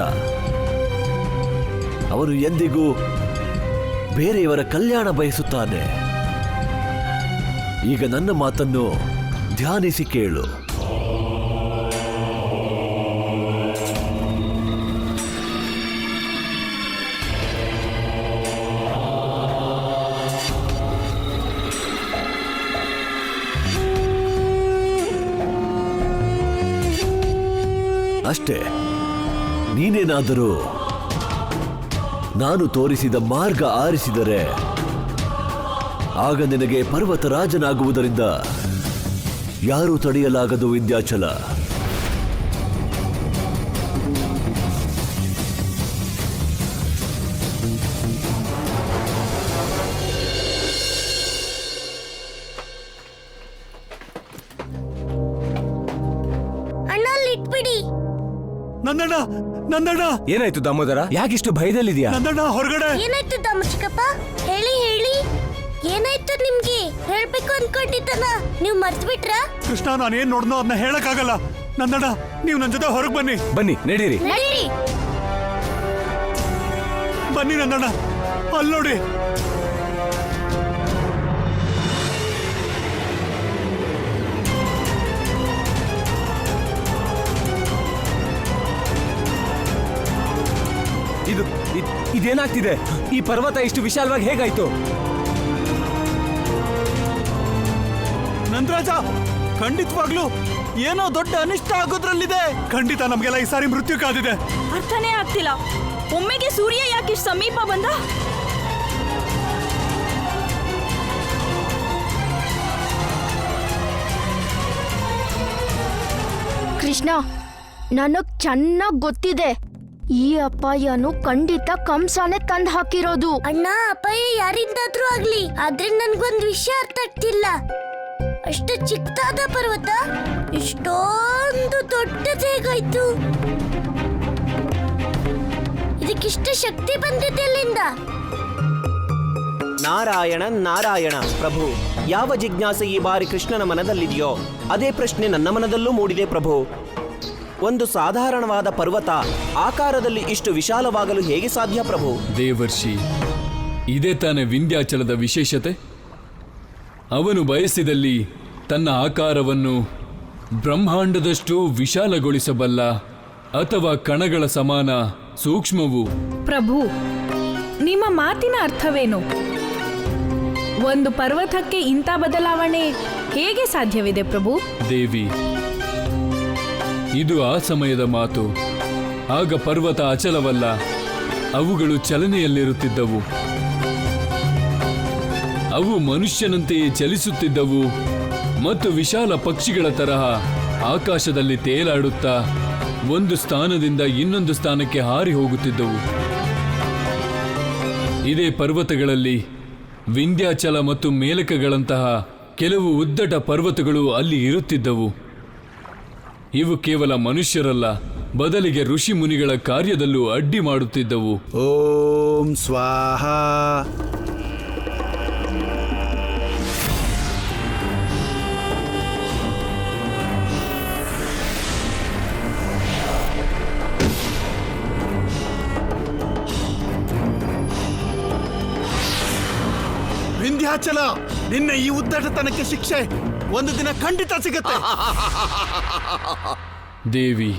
ಅವನು ಎಂದಿಗೂ ಬೇರೆಯವರ ಕಲ್ಯಾಣ ಬಯಸುತ್ತಾನೆ. ಈಗ ನನ್ನ ಮಾತನ್ನು ಧ್ಯಾನಿಸಿ ಕೇಳು. ಅಷ್ಟೇ, ನೀನೇನಾದರೂ ನಾನು ತೋರಿಸಿದ ಮಾರ್ಗ ಆರಿಸಿದರೆ ಆಗ ನಿನಗೆ ಪರ್ವತರಾಜನಾಗುವುದರಿಂದ ಯಾರೂ ತಡೆಯಲಾಗದು ವಿಂಧ್ಯಾಚಲ. ಅಣ್ಣ ಇಟ್ಬಿಡಿ. ನಂದಣ್ಣ ಏನಾಯ್ತು ದಾಮೋದರ? ಯಾಕಿಷ್ಟು ಭಯದಲ್ಲಿದ್ಯಾ? ನಂದಣ್ಣ ಹೊರಗಡೆ. ಏನಾಯ್ತು ದಾಮಚಿಕಪ್ಪ? ಹೇಳಿ ಏನಾಯ್ತು ನಿಮ್ಗೆ? ಹೇಳ್ಬೇಕು ಅನ್ಕೊಂಡಿದ್ದನ ನೀವು ಮರ್ತು ಬಿಟ್ರಾ? ಕೃಷ್ಣ, ನಾನೇನ್ ನೋಡ್ನೋ ಅದನ್ನ ಹೇಳಕ್ಕಾಗಲ್ಲ. ನಂದಣ್ಣ, ನೀವು ನನ್ನ ಜೊತೆ ಹೊರಗೆ ಬನ್ನಿ. ನಡೀರಿ. ಬನ್ನಿ ನಂದಣ್ಣ, ಅಲ್ಲಿ ನೋಡಿ. ಇದೇನಾಗ್ತಿದೆ? ಈ ಪರ್ವತ ಇಷ್ಟು ವಿಶಾಲವಾಗಿ ಹೇಗಾಯ್ತು? ನಂದರಾಜ, ಖಂಡಿತವಾಗ್ಲೂ ಏನೋ ದೊಡ್ಡ ಅನಿಷ್ಟ ಆಗೋದ್ರಲ್ಲಿದೆ. ಖಂಡಿತ ನಮ್ಗೆಲ್ಲ ಈ ಸಾರಿ ಮೃತ್ಯು ಕಾದಿದೆ. ಅರ್ಥನೇ ಆಗ್ತಿಲ್ಲ. ಒಮ್ಮೆಗೆ ಸೂರ್ಯ ಯಾಕೆ ಸಮೀಪ ಬಂದ? ಕೃಷ್ಣ, ನನಗ್ ಚೆನ್ನಾಗ್ ಗೊತ್ತಿದೆ, ಈ ಅಪಾಯನು ಖಂಡಿತ ಕಂಸನೇ ತಂದು ಹಾಕಿರೋದು. ಅಣ್ಣ, ಅಪಾಯ ಯಾರಿಂದಾದ್ರೂ ಆಗ್ಲಿ, ಆದ್ರೆ ನನ್ಗೊಂದ್ ವಿಷಯ ಅರ್ಥ ಆಗ್ತಿಲ್ಲ. ಅಷ್ಟು ಚಿಕ್ಕದಾದ ಪರ್ವತ ಇಷ್ಟೊಂದು ದೊಡ್ಡದು ಹೇಗಾಯ್ತು? ಇದಕ್ಕಿಷ್ಟ ಶಕ್ತಿ ಬಂದಿದ್ದೆಲ್ಲಿಂದ? ನಾರಾಯಣ ನಾರಾಯಣ ಪ್ರಭು. ಯಾವ ಜಿಜ್ಞಾಸೆ ಈ ಬಾರಿ ಕೃಷ್ಣನ ಮನದಲ್ಲಿದೆಯೋ ಅದೇ ಪ್ರಶ್ನೆ ನನ್ನ ಮನದಲ್ಲೂ ಮೂಡಿದೆ ಪ್ರಭು. ಒಂದು ಸಾಧಾರಣವಾದ ಪರ್ವತ ಆಕಾರದಲ್ಲಿ ಇಷ್ಟು ವಿಶಾಲವಾಗಲು ಹೇಗೆ ಸಾಧ್ಯ ಪ್ರಭು? ದೇವರ್ಷಿ, ಇದೇ ತಾನೇ ವಿಂಧ್ಯಾಚಲದ ವಿಶೇಷತೆ. ಅವನು ಬಯಸಿದಲ್ಲಿ ತನ್ನ ಆಕಾರವನ್ನು ಬ್ರಹ್ಮಾಂಡದಷ್ಟು ವಿಶಾಲಗೊಳಿಸಬಲ್ಲ, ಅಥವಾ ಕಣಗಳ ಸಮಾನ ಸೂಕ್ಷ್ಮವು. ಪ್ರಭು, ನಿಮ್ಮ ಮಾತಿನ ಅರ್ಥವೇನು? ಒಂದು ಪರ್ವತಕ್ಕೆ ಇಂಥ ಬದಲಾವಣೆ ಹೇಗೆ ಸಾಧ್ಯವಿದೆ ಪ್ರಭು? ದೇವಿ, ಇದು ಆ ಸಮಯದ ಮಾತು. ಆಗ ಪರ್ವತ ಅಚಲವಲ್ಲ, ಅವುಗಳು ಚಲನೆಯಲ್ಲಿರುತ್ತಿದ್ದವು. ಅವು ಮನುಷ್ಯನಂತೆಯೇ ಚಲಿಸುತ್ತಿದ್ದವು ಮತ್ತು ವಿಶಾಲ ಪಕ್ಷಿಗಳ ತರಹ ಆಕಾಶದಲ್ಲಿ ತೇಲಾಡುತ್ತಾ ಒಂದು ಸ್ಥಾನದಿಂದ ಇನ್ನೊಂದು ಸ್ಥಾನಕ್ಕೆ ಹಾರಿ ಹೋಗುತ್ತಿದ್ದವು. ಇದೇ ಪರ್ವತಗಳಲ್ಲಿ ವಿಂಧ್ಯಾಚಲ ಮತ್ತು ಮೇಲಕಗಳಂತಹ ಕೆಲವು ಉದ್ದಟ ಪರ್ವತಗಳು ಅಲ್ಲಿ ಇರುತ್ತಿದ್ದವು. ಇವು ಕೇವಲ ಮನುಷ್ಯರಲ್ಲ, ಬದಲಿಗೆ ಋಷಿ ಮುನಿಗಳ ಕಾರ್ಯದಲ್ಲೂ ಅಡ್ಡಿ ಮಾಡುತ್ತಿದ್ದವು. ಓಂ ಸ್ವಾಹ. ವಿಂಧ್ಯಾಚಲ, ನಿನ್ನ ಈ ಉದ್ದಟತನಕ್ಕೆ ಶಿಕ್ಷೆ ಒಂದು ದಿನ ಖಂಡಿತ ಸಿಗುತ್ತೆ. ದೇವಿ,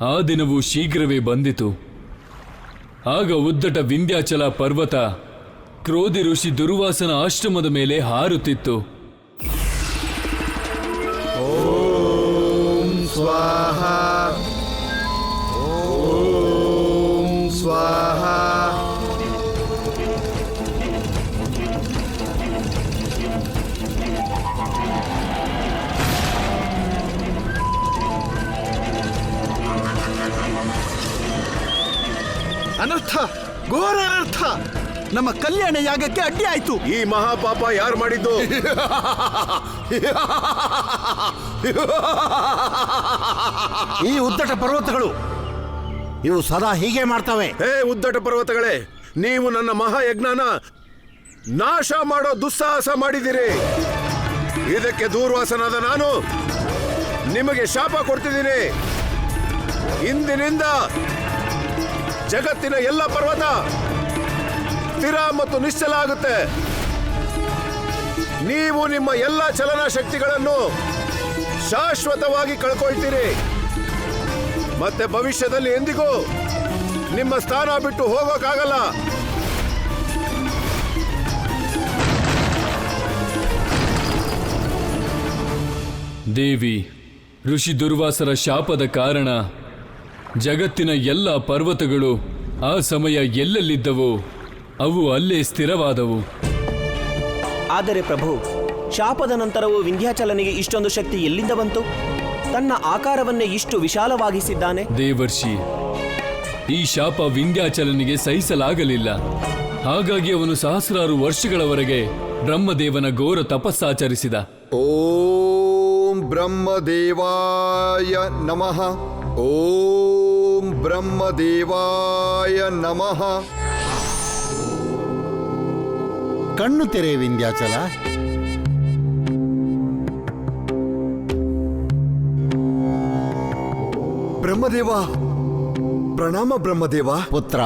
ಆ ದಿನವೂ ಶೀಘ್ರವೇ ಬಂದಿತು. ಆಗ ಉದ್ದಟ ವಿಂಧ್ಯಾಚಲ ಪರ್ವತ ಕ್ರೋಧಿ ಋಷಿ ದುರ್ವಾಸನ ಆಶ್ರಮದ ಮೇಲೆ ಹಾರುತ್ತಿತ್ತು. ಓಂ ಸ್ವಾಹ. ಓಂ ಸ್ವಾಹ. ಅನರ್ಥ, ಘೋರ ಅನರ್ಥ. ನಮ್ಮ ಕಲ್ಯಾಣ ಯಾಗಕ್ಕೆ ಅಡ್ಡಿ ಆಯ್ತು. ಈ ಮಹಾಪಾಪ ಯಾರು ಮಾಡಿದ್ದು? ಈ ಉದ್ದಟ ಪರ್ವತಗಳು ಇವು ಸದಾ ಹೀಗೆ ಮಾಡ್ತವೆ. ಹೇ ಉದ್ದಟ ಪರ್ವತಗಳೇ, ನೀವು ನನ್ನ ಮಹಾಯಜ್ಞಾನ ನಾಶ ಮಾಡೋ ದುಸ್ಸಾಹಸ ಮಾಡಿದಿರಿ. ಇದಕ್ಕೆ ದೂರ್ವಾಸನಾದ ನಾನು ನಿಮಗೆ ಶಾಪ ಕೊಡ್ತಿದ್ದೀನಿ. ಇಂದಿನಿಂದ ಜಗತ್ತಿನ ಎಲ್ಲ ಪರ್ವತ ಸ್ಥಿರ ಮತ್ತು ನಿಶ್ಚಲ ಆಗುತ್ತೆ. ನೀವು ನಿಮ್ಮ ಎಲ್ಲ ಚಲನಾ ಶಕ್ತಿಗಳನ್ನು ಶಾಶ್ವತವಾಗಿ ಕಳ್ಕೊಳ್ತೀರಿ. ಮತ್ತೆ ಭವಿಷ್ಯದಲ್ಲಿ ಎಂದಿಗೂ ನಿಮ್ಮ ಸ್ಥಾನ ಬಿಟ್ಟು ಹೋಗೋಕ್ಕಾಗಲ್ಲ. ದೇವಿ, ಋಷಿ ದುರ್ವಾಸರ ಶಾಪದ ಕಾರಣ ಜಗತ್ತಿನ ಎಲ್ಲ ಪರ್ವತಗಳು ಆ ಸಮಯ ಎಲ್ಲೆಲ್ಲಿದ್ದವೋ ಅವು ಅಲ್ಲೇ ಸ್ಥಿರವಾದವು. ಆದರೆ ಪ್ರಭು, ಶಾಪದ ನಂತರವೂ ವಿಂಧ್ಯಾಚಲನಿಗೆ ಇಷ್ಟೊಂದು ಶಕ್ತಿ ಎಲ್ಲಿಂದ ಬಂತು? ತನ್ನ ಆಕಾರವನ್ನೇ ಇಷ್ಟು ವಿಶಾಲವಾಗಿಸಿದ್ದಾನೆ. ದೇವರ್ಷಿ, ಈ ಶಾಪ ವಿಂಧ್ಯಾಚಲನಿಗೆ ಸಹಿಸಲಾಗಲಿಲ್ಲ. ಹಾಗಾಗಿ ಅವನು ಸಹಸ್ರಾರು ವರ್ಷಗಳವರೆಗೆ ಬ್ರಹ್ಮದೇವನ ಘೋರ ತಪಸ್ಸಾಚರಿಸಿದ. ಓಂ ಬ್ರಹ್ಮದೇವಾಯ ನಮಃ. ಓಂ ಬ್ರಹ್ಮದೇವಾಯ ನಮಃ. ಕಣ್ಣು ತೆರೆ ವಿಂಧ್ಯಾಚಲ. ಬ್ರಹ್ಮದೇವ, ಪ್ರಣಾಮ ಬ್ರಹ್ಮದೇವ. ಪುತ್ರ,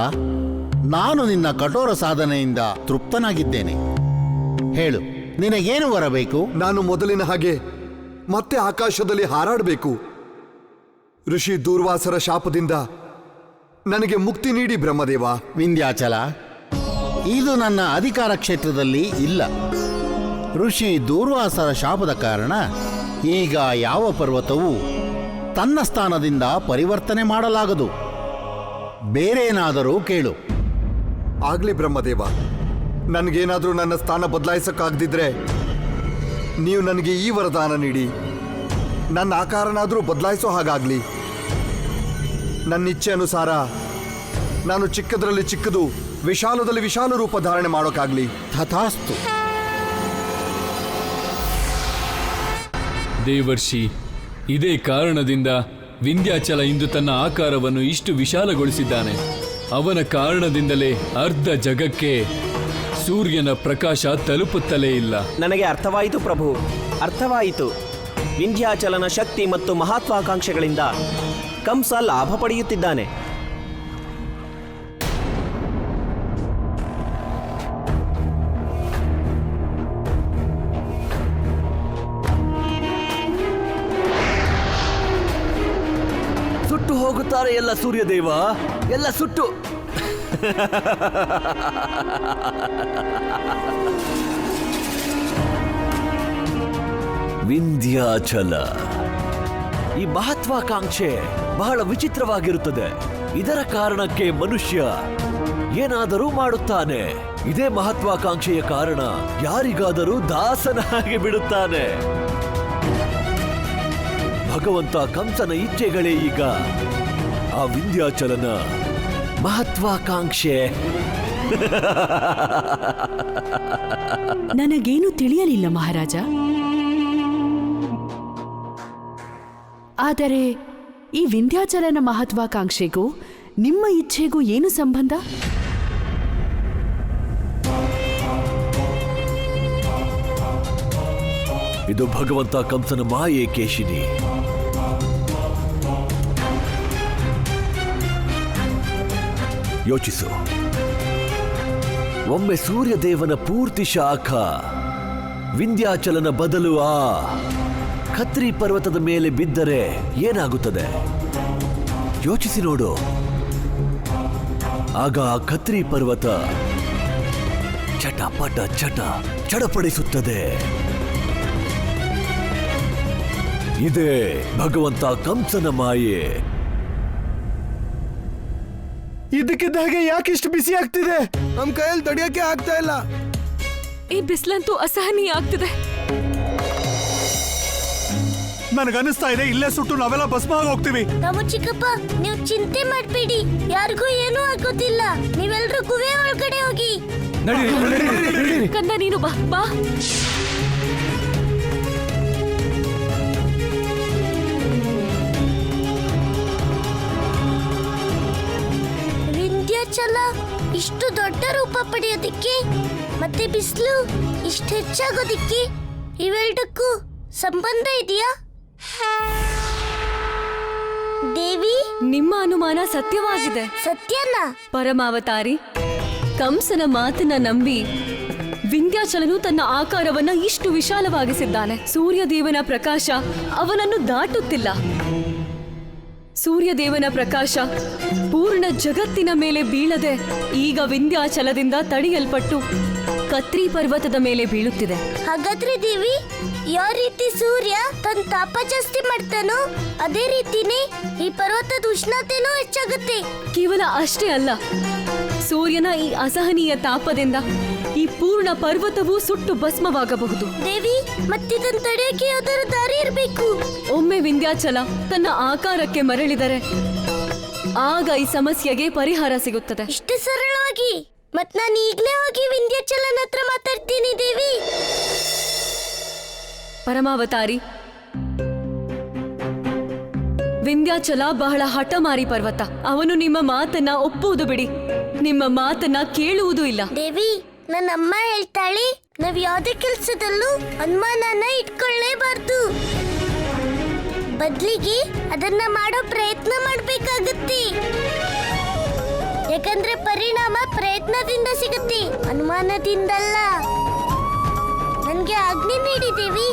ನಾನು ನಿನ್ನ ಕಠೋರ ಸಾಧನೆಯಿಂದ ತೃಪ್ತನಾಗಿದ್ದೇನೆ. ಹೇಳು, ನಿನಗೇನು ಬರಬೇಕು? ನಾನು ಮೊದಲಿನ ಹಾಗೆ ಮತ್ತೆ ಆಕಾಶದಲ್ಲಿ ಹಾರಾಡಬೇಕು. ಋಷಿ ದೂರ್ವಾಸರ ಶಾಪದಿಂದ ನನಗೆ ಮುಕ್ತಿ ನೀಡಿ ಬ್ರಹ್ಮದೇವ. ವಿಂಧ್ಯಾಚಲ, ಇದು ನನ್ನ ಅಧಿಕಾರ ಕ್ಷೇತ್ರದಲ್ಲಿ ಇಲ್ಲ. ಋಷಿ ದೂರ್ವಾಸರ ಶಾಪದ ಕಾರಣ ಈಗ ಯಾವ ಪರ್ವತವೂ ತನ್ನ ಸ್ಥಾನದಿಂದ ಪರಿವರ್ತನೆ ಮಾಡಲಾಗದು. ಬೇರೇನಾದರೂ ಕೇಳು. ಆಗ್ಲಿ ಬ್ರಹ್ಮದೇವ, ನನಗೇನಾದ್ರೂ ನನ್ನ ಸ್ಥಾನ ಬದಲಾಯಿಸಕ್ಕಾಗದಿದ್ರೆ ನೀವು ನನಗೆ ಈ ವರದಾನ ನೀಡಿ ನನ್ನ ಆಕಾರನಾದರೂ ಬದಲಾಯಿಸೋ ಹಾಗಾಗ್ಲಿ. ನನ್ನ ಇಚ್ಛೆ ಅನುಸಾರ ನಾನು ಚಿಕ್ಕದರಲ್ಲಿ ಚಿಕ್ಕದು, ವಿಶಾಲದಲ್ಲಿ ವಿಶಾಲ ರೂಪ ಧಾರಣೆ ಮಾಡೋಕ್ಕಾಗ್ಲಿ. ತಥಾಸ್ತು. ದೇವರ್ಷಿ, ಇದೇ ಕಾರಣದಿಂದ ವಿಂಧ್ಯಾಚಲ ಇಂದು ತನ್ನ ಆಕಾರವನ್ನು ಇಷ್ಟು ವಿಶಾಲಗೊಳಿಸಿದ್ದಾನೆ. ಅವನ ಕಾರಣದಿಂದಲೇ ಅರ್ಧ ಜಗಕ್ಕೆ ಸೂರ್ಯನ ಪ್ರಕಾಶ ತಲುಪುತ್ತಲೇ ಇಲ್ಲ. ನನಗೆ ಅರ್ಥವಾಯಿತು ಪ್ರಭು, ಅರ್ಥವಾಯಿತು. ವಿಂಧ್ಯಾಚಲನ ಶಕ್ತಿ ಮತ್ತು ಮಹತ್ವಾಕಾಂಕ್ಷೆಗಳಿಂದ ಕಂಸ ಲಾಭ ಪಡೆಯುತ್ತಿದ್ದಾನೆ. ಸುಟ್ಟು ಹೋಗುತ್ತಾರೆ ಎಲ್ಲ ಸೂರ್ಯದೇವ, ಎಲ್ಲ ಸುಟ್ಟು. ವಿಂಧ್ಯಾಚಲ, ಈ ಮಹತ್ವಾಕಾಂಕ್ಷೆ ಬಹಳ ವಿಚಿತ್ರವಾಗಿರುತ್ತದೆ. ಇದರ ಕಾರಣಕ್ಕೆ ಮನುಷ್ಯ ಏನಾದರೂ ಮಾಡುತ್ತಾನೆ. ಇದೇ ಮಹತ್ವಾಕಾಂಕ್ಷೆಯ ಕಾರಣ ಯಾರಿಗಾದರೂ ದಾಸನಾಗಿ ಬಿಡುತ್ತಾನೆ. ಭಗವಂತ ಕಂಸನ ಇಚ್ಛೆಗಳೇ ಈಗ ಆ ವಿಂಧ್ಯಾಚಲನ ಮಹತ್ವಾಕಾಂಕ್ಷೆ. ನನಗೇನು ತಿಳಿಯಲಿಲ್ಲ ಮಹಾರಾಜ. ಆದರೆ ಈ ವಿಂಧ್ಯಾಚಲನ ಮಹತ್ವಾಕಾಂಕ್ಷೆಗೂ ನಿಮ್ಮ ಇಚ್ಛೆಗೂ ಏನು ಸಂಬಂಧ? ಇದು ಭಗವಂತ ಕಂಸನ ಮಾಯೆ ಕೇಶಿನಿ. ಯೋಚಿಸು, ಒಮ್ಮೆ ಸೂರ್ಯದೇವನ ಪೂರ್ತಿ ಶಾಖ ವಿಂಧ್ಯಾಚಲನ ಬದಲು ಆ ಖತ್ರಿ ಪರ್ವತದ ಮೇಲೆ ಬಿದ್ದರೆ ಏನಾಗುತ್ತದೆ? ಯೋಚಿಸಿ ನೋಡು. ಆಗ ಆ ಖತ್ರಿ ಪರ್ವತ ಚಟಪಟ ಚಡಪಡಿಸುತ್ತದೆ. ಇದೇ ಭಗವಂತ ಕಂಸನ ಮಾಯೆ. ಇದಕ್ಕಿದ್ದಾಗೆ ಯಾಕಿಷ್ಟು ಬಿಸಿ ಆಗ್ತಿದೆ? ನಮ್ ಕೈಯಲ್ಲಿ ತಡಿಯಕ್ಕೆ ಆಗ್ತಾ ಇಲ್ಲ. ಈ ಬಿಸಿಲಂತೂ ಅಸಹನೀಯ ಆಗ್ತಿದೆ. ನನಗನ್ನಿಸ್ತಾ ಇದೆ ಇಲ್ಲೇ ಸುಟ್ಟು ನಾವೆಲ್ಲ ಭಸ್ಮ ಆಗಿ ಹೋಗ್ತೀವಿ. ನಾವು ಚಿಕ್ಕಪ್ಪ, ನೀವು ಚಿಂತೆ ಮಾಡ್ಬೇಡಿ, ಯಾರಿಗೂ ಏನೂ ಆಗೋದಿಲ್ಲ. ನೀವೆಲ್ಲರೂ ಗುಹೆ ಒಳಗಡೆ ಹೋಗಿ. ಕಂದ ನೀನು ಬಾ ಬಾ. ವಿಂಧ್ಯಾಚಲ ಇಷ್ಟು ದೊಡ್ಡ ರೂಪ ಪಡೆಯೋದಿಕ್ಕೆ ಮತ್ತೆ ಬಿಸಿಲು ಇಷ್ಟು ಹೆಚ್ಚಾಗೋದಿಕ್ಕೆ ಇವೆರಡಕ್ಕೂ ಸಂಬಂಧ ಇದೆಯಾ ದೇವಿ? ನಿಮ್ಮ ಅನುಮಾನ ಸತ್ಯವಾಗಿದೆ. ಸತ್ಯನಾ? ಪರಮಾವತಾರಿ, ಕಂಸನ ಮಾತನ್ನ ನಂಬಿ ವಿಂಧ್ಯಾಚಲನು ತನ್ನ ಆಕಾರವನ್ನ ಇಷ್ಟು ವಿಶಾಲವಾಗಿಸಿದ್ದಾನೆ. ಸೂರ್ಯದೇವನ ಪ್ರಕಾಶ ಅವನನ್ನು ದಾಟುತ್ತಿಲ್ಲ. ಸೂರ್ಯದೇವನ ಪ್ರಕಾಶ ಪೂರ್ಣ ಜಗತ್ತಿನ ಮೇಲೆ ಬೀಳದೆ ಈಗ ವಿಂಧ್ಯಾಚಲದಿಂದ ತಡೆಯಲ್ಪಟ್ಟು ಕತ್ರಿ ಪರ್ವತದ ಮೇಲೆ ಬೀಳುತ್ತಿದೆ. ಹಾಗಾದ್ರೆ ದೇವಿ, ಯಾವ ರೀತಿ ಸೂರ್ಯ ತನ್ನ ತಾಪ ಜಾಸ್ತಿ ಮಾಡ್ತಾನೋ ಅದೇ ರೀತಿನೇ ಈ ಪರ್ವತದ ಉಷ್ಣತೆನೂ ಹೆಚ್ಚಾಗುತ್ತೆ. ಕೇವಲ ಅಷ್ಟೇ ಅಲ್ಲ, ಸೂರ್ಯನ ಈ ಅಸಹನೀಯ ತಾಪದಿಂದ ಈ ಪೂರ್ಣ ಪರ್ವತವು ಸುಟ್ಟು ಭಸ್ಮವಾಗಬಹುದು. ದೇವಿ, ಮತ್ತಿದನ್ನು ತಡೆಯಕ್ಕೆ ಯಾವ್ದಾರ ದಾರಿ ಇರಬೇಕು. ಒಮ್ಮೆ ವಿಂಧ್ಯಾಚಲ ತನ್ನ ಆಕಾರಕ್ಕೆ ಮರಳಿದರೆ ಆಗ ಈ ಸಮಸ್ಯೆಗೆ ಪರಿಹಾರ ಸಿಗುತ್ತದೆ. ಇಷ್ಟು ಸರಳವಾಗಿ? ಮತ್ ನಾನು ಈಗಲೇ ಹೋಗಿ ವಿಂಧ್ಯಾಚಲನ ಹತ್ರ ಮಾತಾಡ್ತೀನಿ ದೇವಿ. ಪರಮಾವತಾರಿ, ವಿಂಧ್ಯಾಚಲ ಬಹಳ ಹಠಮಾರಿ ಪರ್ವತ. ಅವನು ನಿಮ್ಮ ಮಾತನ್ನ ಒಪ್ಪುವುದು ಬಿಡಿ, ನಿಮ್ಮ ಮಾತನ್ನ ಕೇಳುವುದೂ ಇಲ್ಲ. ದೇವಿ, ನನ್ನ ಅಮ್ಮ ಹೇಳ್ತಾಳೆ, ನಾವ್ ಯಾವುದೇ ಕೆಲಸದಲ್ಲೂ ಅನುಮಾನನ ಇಟ್ಕೊಳ್ಳೇಬಾರ್ದು. ಬದ್ಲಿಗೆ ಅದನ್ನ ಮಾಡೋ ಪ್ರಯತ್ನ ಮಾಡ್ಬೇಕಾಗತ್ತೆ. ಯಾಕಂದ್ರೆ ಪರಿಣಾಮ ಪ್ರಯತ್ನದಿಂದ ಸಿಗುತ್ತೆ, ಅನುಮಾನದಿಂದಲ್ಲ. ನನ್ಗೆ ಆಜ್ಞೆ ನೀಡಿ ದೇವಿ.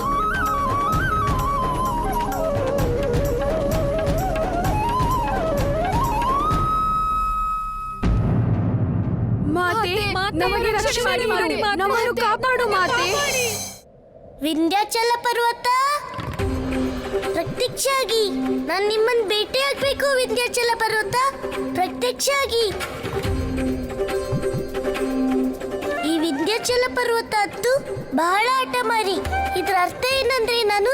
ವಿಂಧ್ಯಾಚಲ ಪರ್ವತ ಪ್ರತ್ಯಕ್ಷ ಆಗಿ, ನಾನು ನಿಮ್ಮನ್ನು ಭೇಟಿ ಆಗ್ಬೇಕು. ವಿಂಧ್ಯಾಚಲ ಪರ್ವತ ಪ್ರತ್ಯಕ್ಷ ಆಗಿ. ಈ ವಿಂಧ್ಯಾಚಲ ಪರ್ವತ ಹತ್ತು ಬಹಳ ಹಠಮಾರಿ. ಇದ್ರ ಅರ್ಥ ಏನಂದ್ರೆ ನಾನು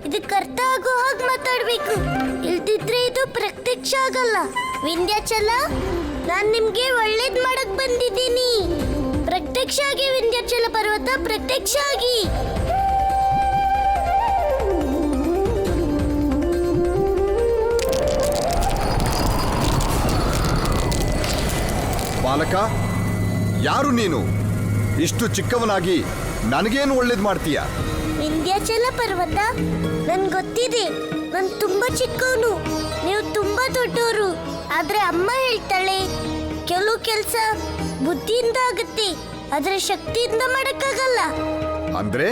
ಇದಕ್ಕೆ ಅರ್ಥ ಆಗೋ ಹಾಗೆ ಮಾತಾಡ್ಬೇಕು, ಇಲ್ದಿದ್ರೆ ಇದು ಪ್ರತ್ಯಕ್ಷ ಆಗಲ್ಲ. ವಿಂಧ್ಯಾಚಲ, ನಾನ್ ನಿಮ್ಗೆ ಒಳ್ಳೇದ್ ಮಾಡಕ್ ಬಂದಿದ್ದೀನಿ. ಪ್ರತ್ಯಕ್ಷ ಆಗಿ ವಿಂಧ್ಯಾಚಲ ಪರ್ವತ ಪ್ರತ್ಯಕ್ಷ ಆಗಿ. ಬಾಲಕ, ಯಾರು ನೀನು? ಇಷ್ಟು ಚಿಕ್ಕವನಾಗಿ ನನಗೇನು ಒಳ್ಳೇದು ಮಾಡ್ತೀಯ? ವಿಂಧ್ಯಾಚಲ ಪರ್ವತ ನನ್ ಗೊತ್ತಿದೆ, ನಾನು ತುಂಬಾ ಚಿಕ್ಕವನು, ನೀವು ತುಂಬಾ ದೊಡ್ಡವರು. ಆದ್ರೆ ಅಮ್ಮ ಹೇಳ್ತಾಳೆ ಕೆಲವು ಕೆಲಸ ಬುದ್ಧಿಯಿಂದ ಆಗುತ್ತೆ, ಆದ್ರೆ ಶಕ್ತಿಯಿಂದ ಮಾಡಕ್ಕಾಗಲ್ಲ. ಅಂದ್ರೆ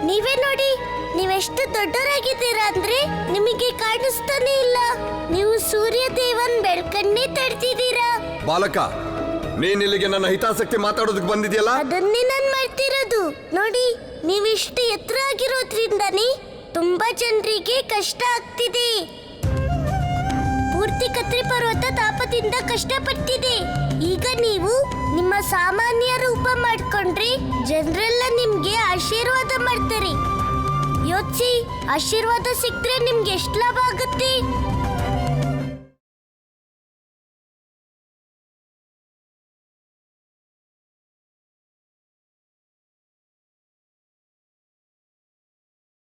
ನೀವೇ ನೋಡಿ, ನೀವೆಷ್ಟು ದೊಡ್ಡವರಾಗಿದ್ದೀರಾ ಅಂದ್ರೆ ನಿಮಗೆ ಕಾಣಿಸ್ತಾನೆ ಇಲ್ಲ. ನೀವು ಸೂರ್ಯ ದೇವನ್ ಬೆಳ್ಕನ್ನೇ ತಡ್ತಿದ್ದೀರಾ. ಬಾಲಕ, ನೀನ್ ಇಲ್ಲಿಗೆ ನನ್ನ ಹಿತಾಸಕ್ತಿ ಮಾತಾಡೋದಕ್ಕೆ ಬಂದಿದ್ಯಲ್ಲ? ಅದನ್ನೇ ನಾನು ಮಾಡ್ತಿರೋದು. ನೋಡಿ, ನೀವಿಷ್ಟು ಎತ್ತರ ಆಗಿರೋದ್ರಿಂದಾನೇ ತುಂಬಾ ಜನರಿಗೆ ಕಷ್ಟ ಆಗ್ತಿದೆ. ಪೂರ್ತಿ ಕತ್ರಿ ಪರ್ವತ ತಾಪದಿಂದ ಕಷ್ಟಪಡ್ತಿದೆ. ಈಗ ನೀವು ನಿಮ್ಮ ಸಾಮಾನ್ಯ ರೂಪ ಮಾಡ್ಕೊಂಡ್ರೆ ಜನರೆಲ್ಲ ನಿಮ್ಗೆ ಆಶೀರ್ವಾದ ಮಾಡ್ತಾರೆ. ಯೋಚಿಸಿ, ಆಶೀರ್ವಾದ ಸಿಕ್ತ್ರೆ ನಿಮ್ಗೆ ಎಷ್ಟು ಲಾಭ ಆಗುತ್ತೆ?